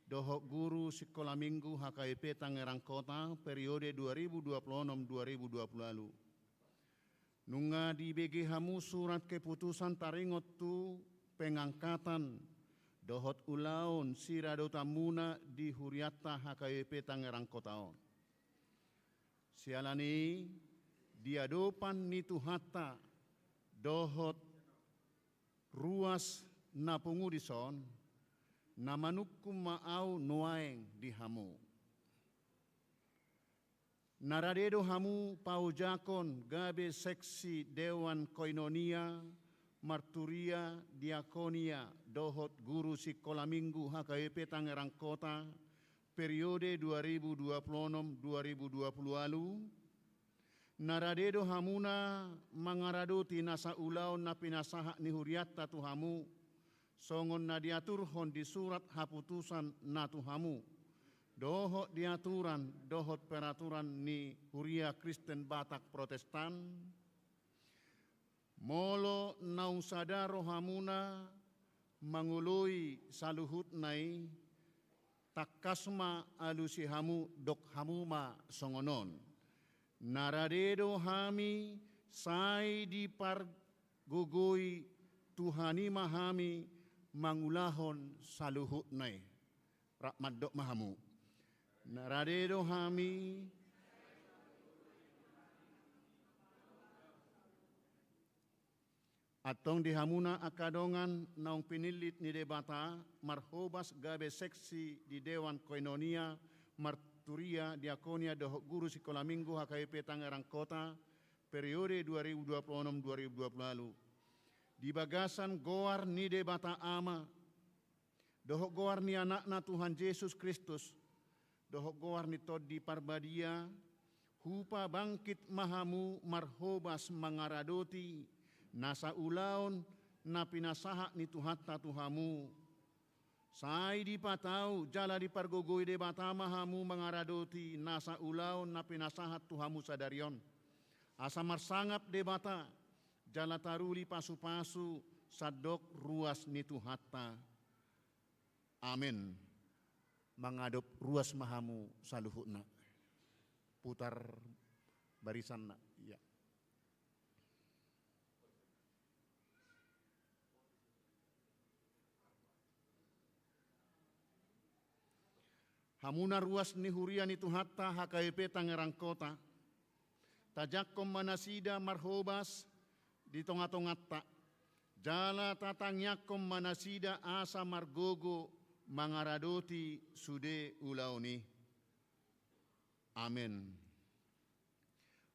Speaker 5: Dohok Guru Sekolah Minggu HKIP Tangerang Kota periode 2026-2020 lalu. Nunga di BG Hamu surat keputusan taringot tu pengangkatan Dohot Ulaun Sirado Tamuna di Huriata HKIP Tangerang Kota. Sialani diadopan nitu hatta Dohot ruas napungudison namanukum maau noaeng di hamu. Naradedo hamu paujakon gabe seksi Dewan Koinonia, Marturia, Diakonia, Dohot Guru Sekolah Minggu HKIP Tangerang Kota periode 2026-2020 lalu. Naradedo hamuna mangaradoti nasa ulau na pinasaha ni huriata tuhamu songon na diaturhon di surat haputusan na tuhamu dohot diaturan dohot peraturan ni huria Kristen Batak Protestan molo nausadaro hamuna mangului saluhut nai takasma alusi hamu dok hamuma songonon. Naradedo hami sai di pargugui Tuhani mahami mangulahon saluhut nai rakmat dok mahamu. Naradedo hami atong di hamuna akadongan naung pinilit ni debata marhobas gabe seksi di Dewan Koinonia Marturia Diakonia Dohok Guru Sekolah Minggu HKIP Tangerang Kota periode 2026-2020 lalu. Di bagasan goar ni debata ama Dohok goar ni anakna Tuhan Yesus Kristus Dohok goar ni Todi Parbadia hupa bangkit mahamu marhobas mangaradoti nasa ulaun na pinasaha ni Tuhatta Tuhamu. Sai di patau jala di pargogoi de batama hamu mangaradoti nasa ulaun na pinasahat Tuhamu sadarion. Asa marsangap de bata jala taruli pasu-pasu sadok ruas ni Tuhatta. Amin. Mengadop ruas mahamu saluhutna. Putar barisan nak. Ya. Hamuna ruas ni hurian itu hatta HKP Tangerang Kota. Tajakom manasida marhobas di tonga-tongat tak. Jala tatangyakom manasida asa margogo mangaradoti sude ulauni. Amin.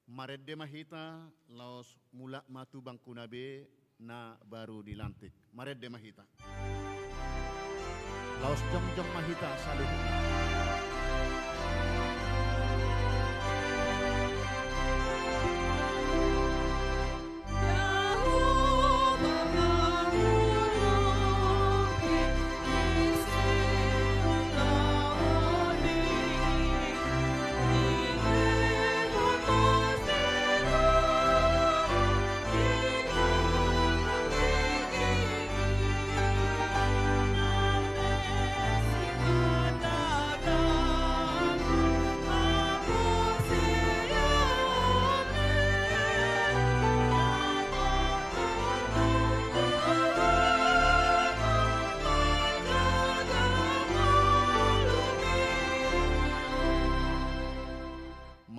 Speaker 5: Maredde mahita laos mula matu bangkunabe na baru dilantik. Maredde mahita. Laos jom-jom mahita salut.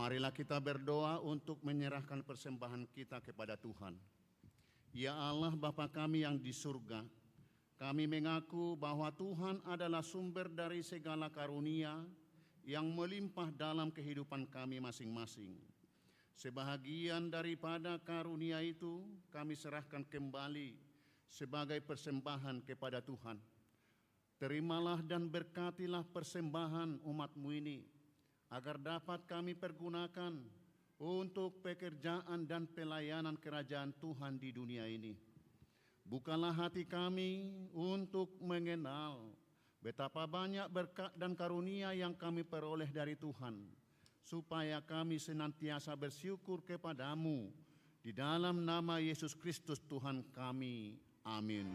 Speaker 5: Marilah kita berdoa untuk menyerahkan persembahan kita kepada Tuhan. Ya Allah Bapa kami yang di surga, kami mengaku bahwa Tuhan adalah sumber dari segala karunia yang melimpah dalam kehidupan kami masing-masing. Sebahagian daripada karunia itu kami serahkan kembali sebagai persembahan kepada Tuhan. Terimalah dan berkatilah persembahan umat-Mu ini, agar dapat kami pergunakan untuk pekerjaan dan pelayanan kerajaan Tuhan di dunia ini. Bukalah hati kami untuk mengenal betapa banyak berkat dan karunia yang kami peroleh dari Tuhan, supaya kami senantiasa bersyukur kepadamu di dalam nama Yesus Kristus Tuhan kami. Amin.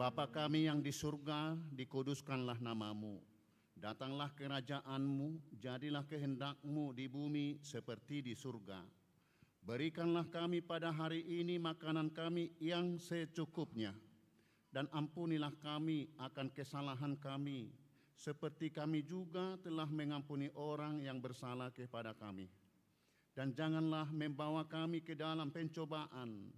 Speaker 5: Bapa kami yang di surga, dikuduskanlah namamu. Datanglah kerajaanmu, jadilah kehendak-Mu di bumi seperti di surga. Berikanlah kami pada hari ini makanan kami yang secukupnya. Dan ampunilah kami akan kesalahan kami, seperti kami juga telah mengampuni orang yang bersalah kepada kami. Dan janganlah membawa kami ke dalam pencobaan,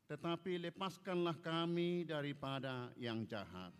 Speaker 5: tetapi lepaskanlah kami daripada yang jahat.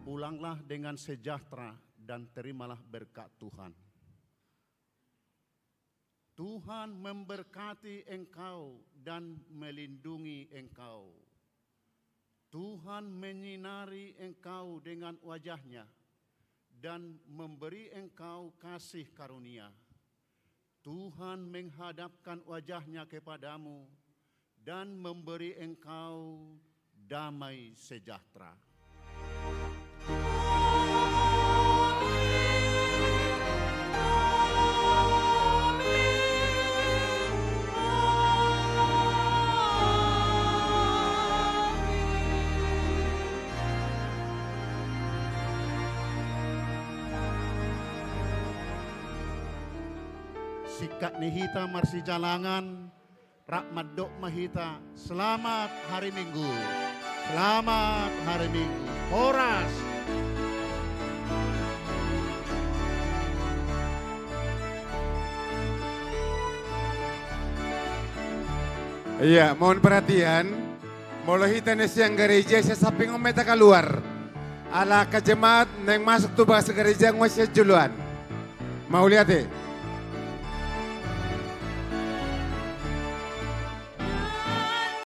Speaker 5: Pulanglah dengan sejahtera dan terimalah berkat Tuhan. Tuhan memberkati engkau dan melindungi engkau. Tuhan menyinari engkau dengan wajah-Nya dan memberi engkau kasih karunia. Tuhan menghadapkan wajah-Nya kepadamu dan memberi engkau damai sejahtera. Sikat nihita marsi jalangan, Rakmat dok mahita, selamat hari Minggu. Selamat hari Minggu. Horas.
Speaker 3: Iya, mohon perhatian. Mulai hitan siang gereja saya samping ometa keluar. Ala ke jemaat yang masuk tuh bahasa gereja ngosnya juluan. Mau lihat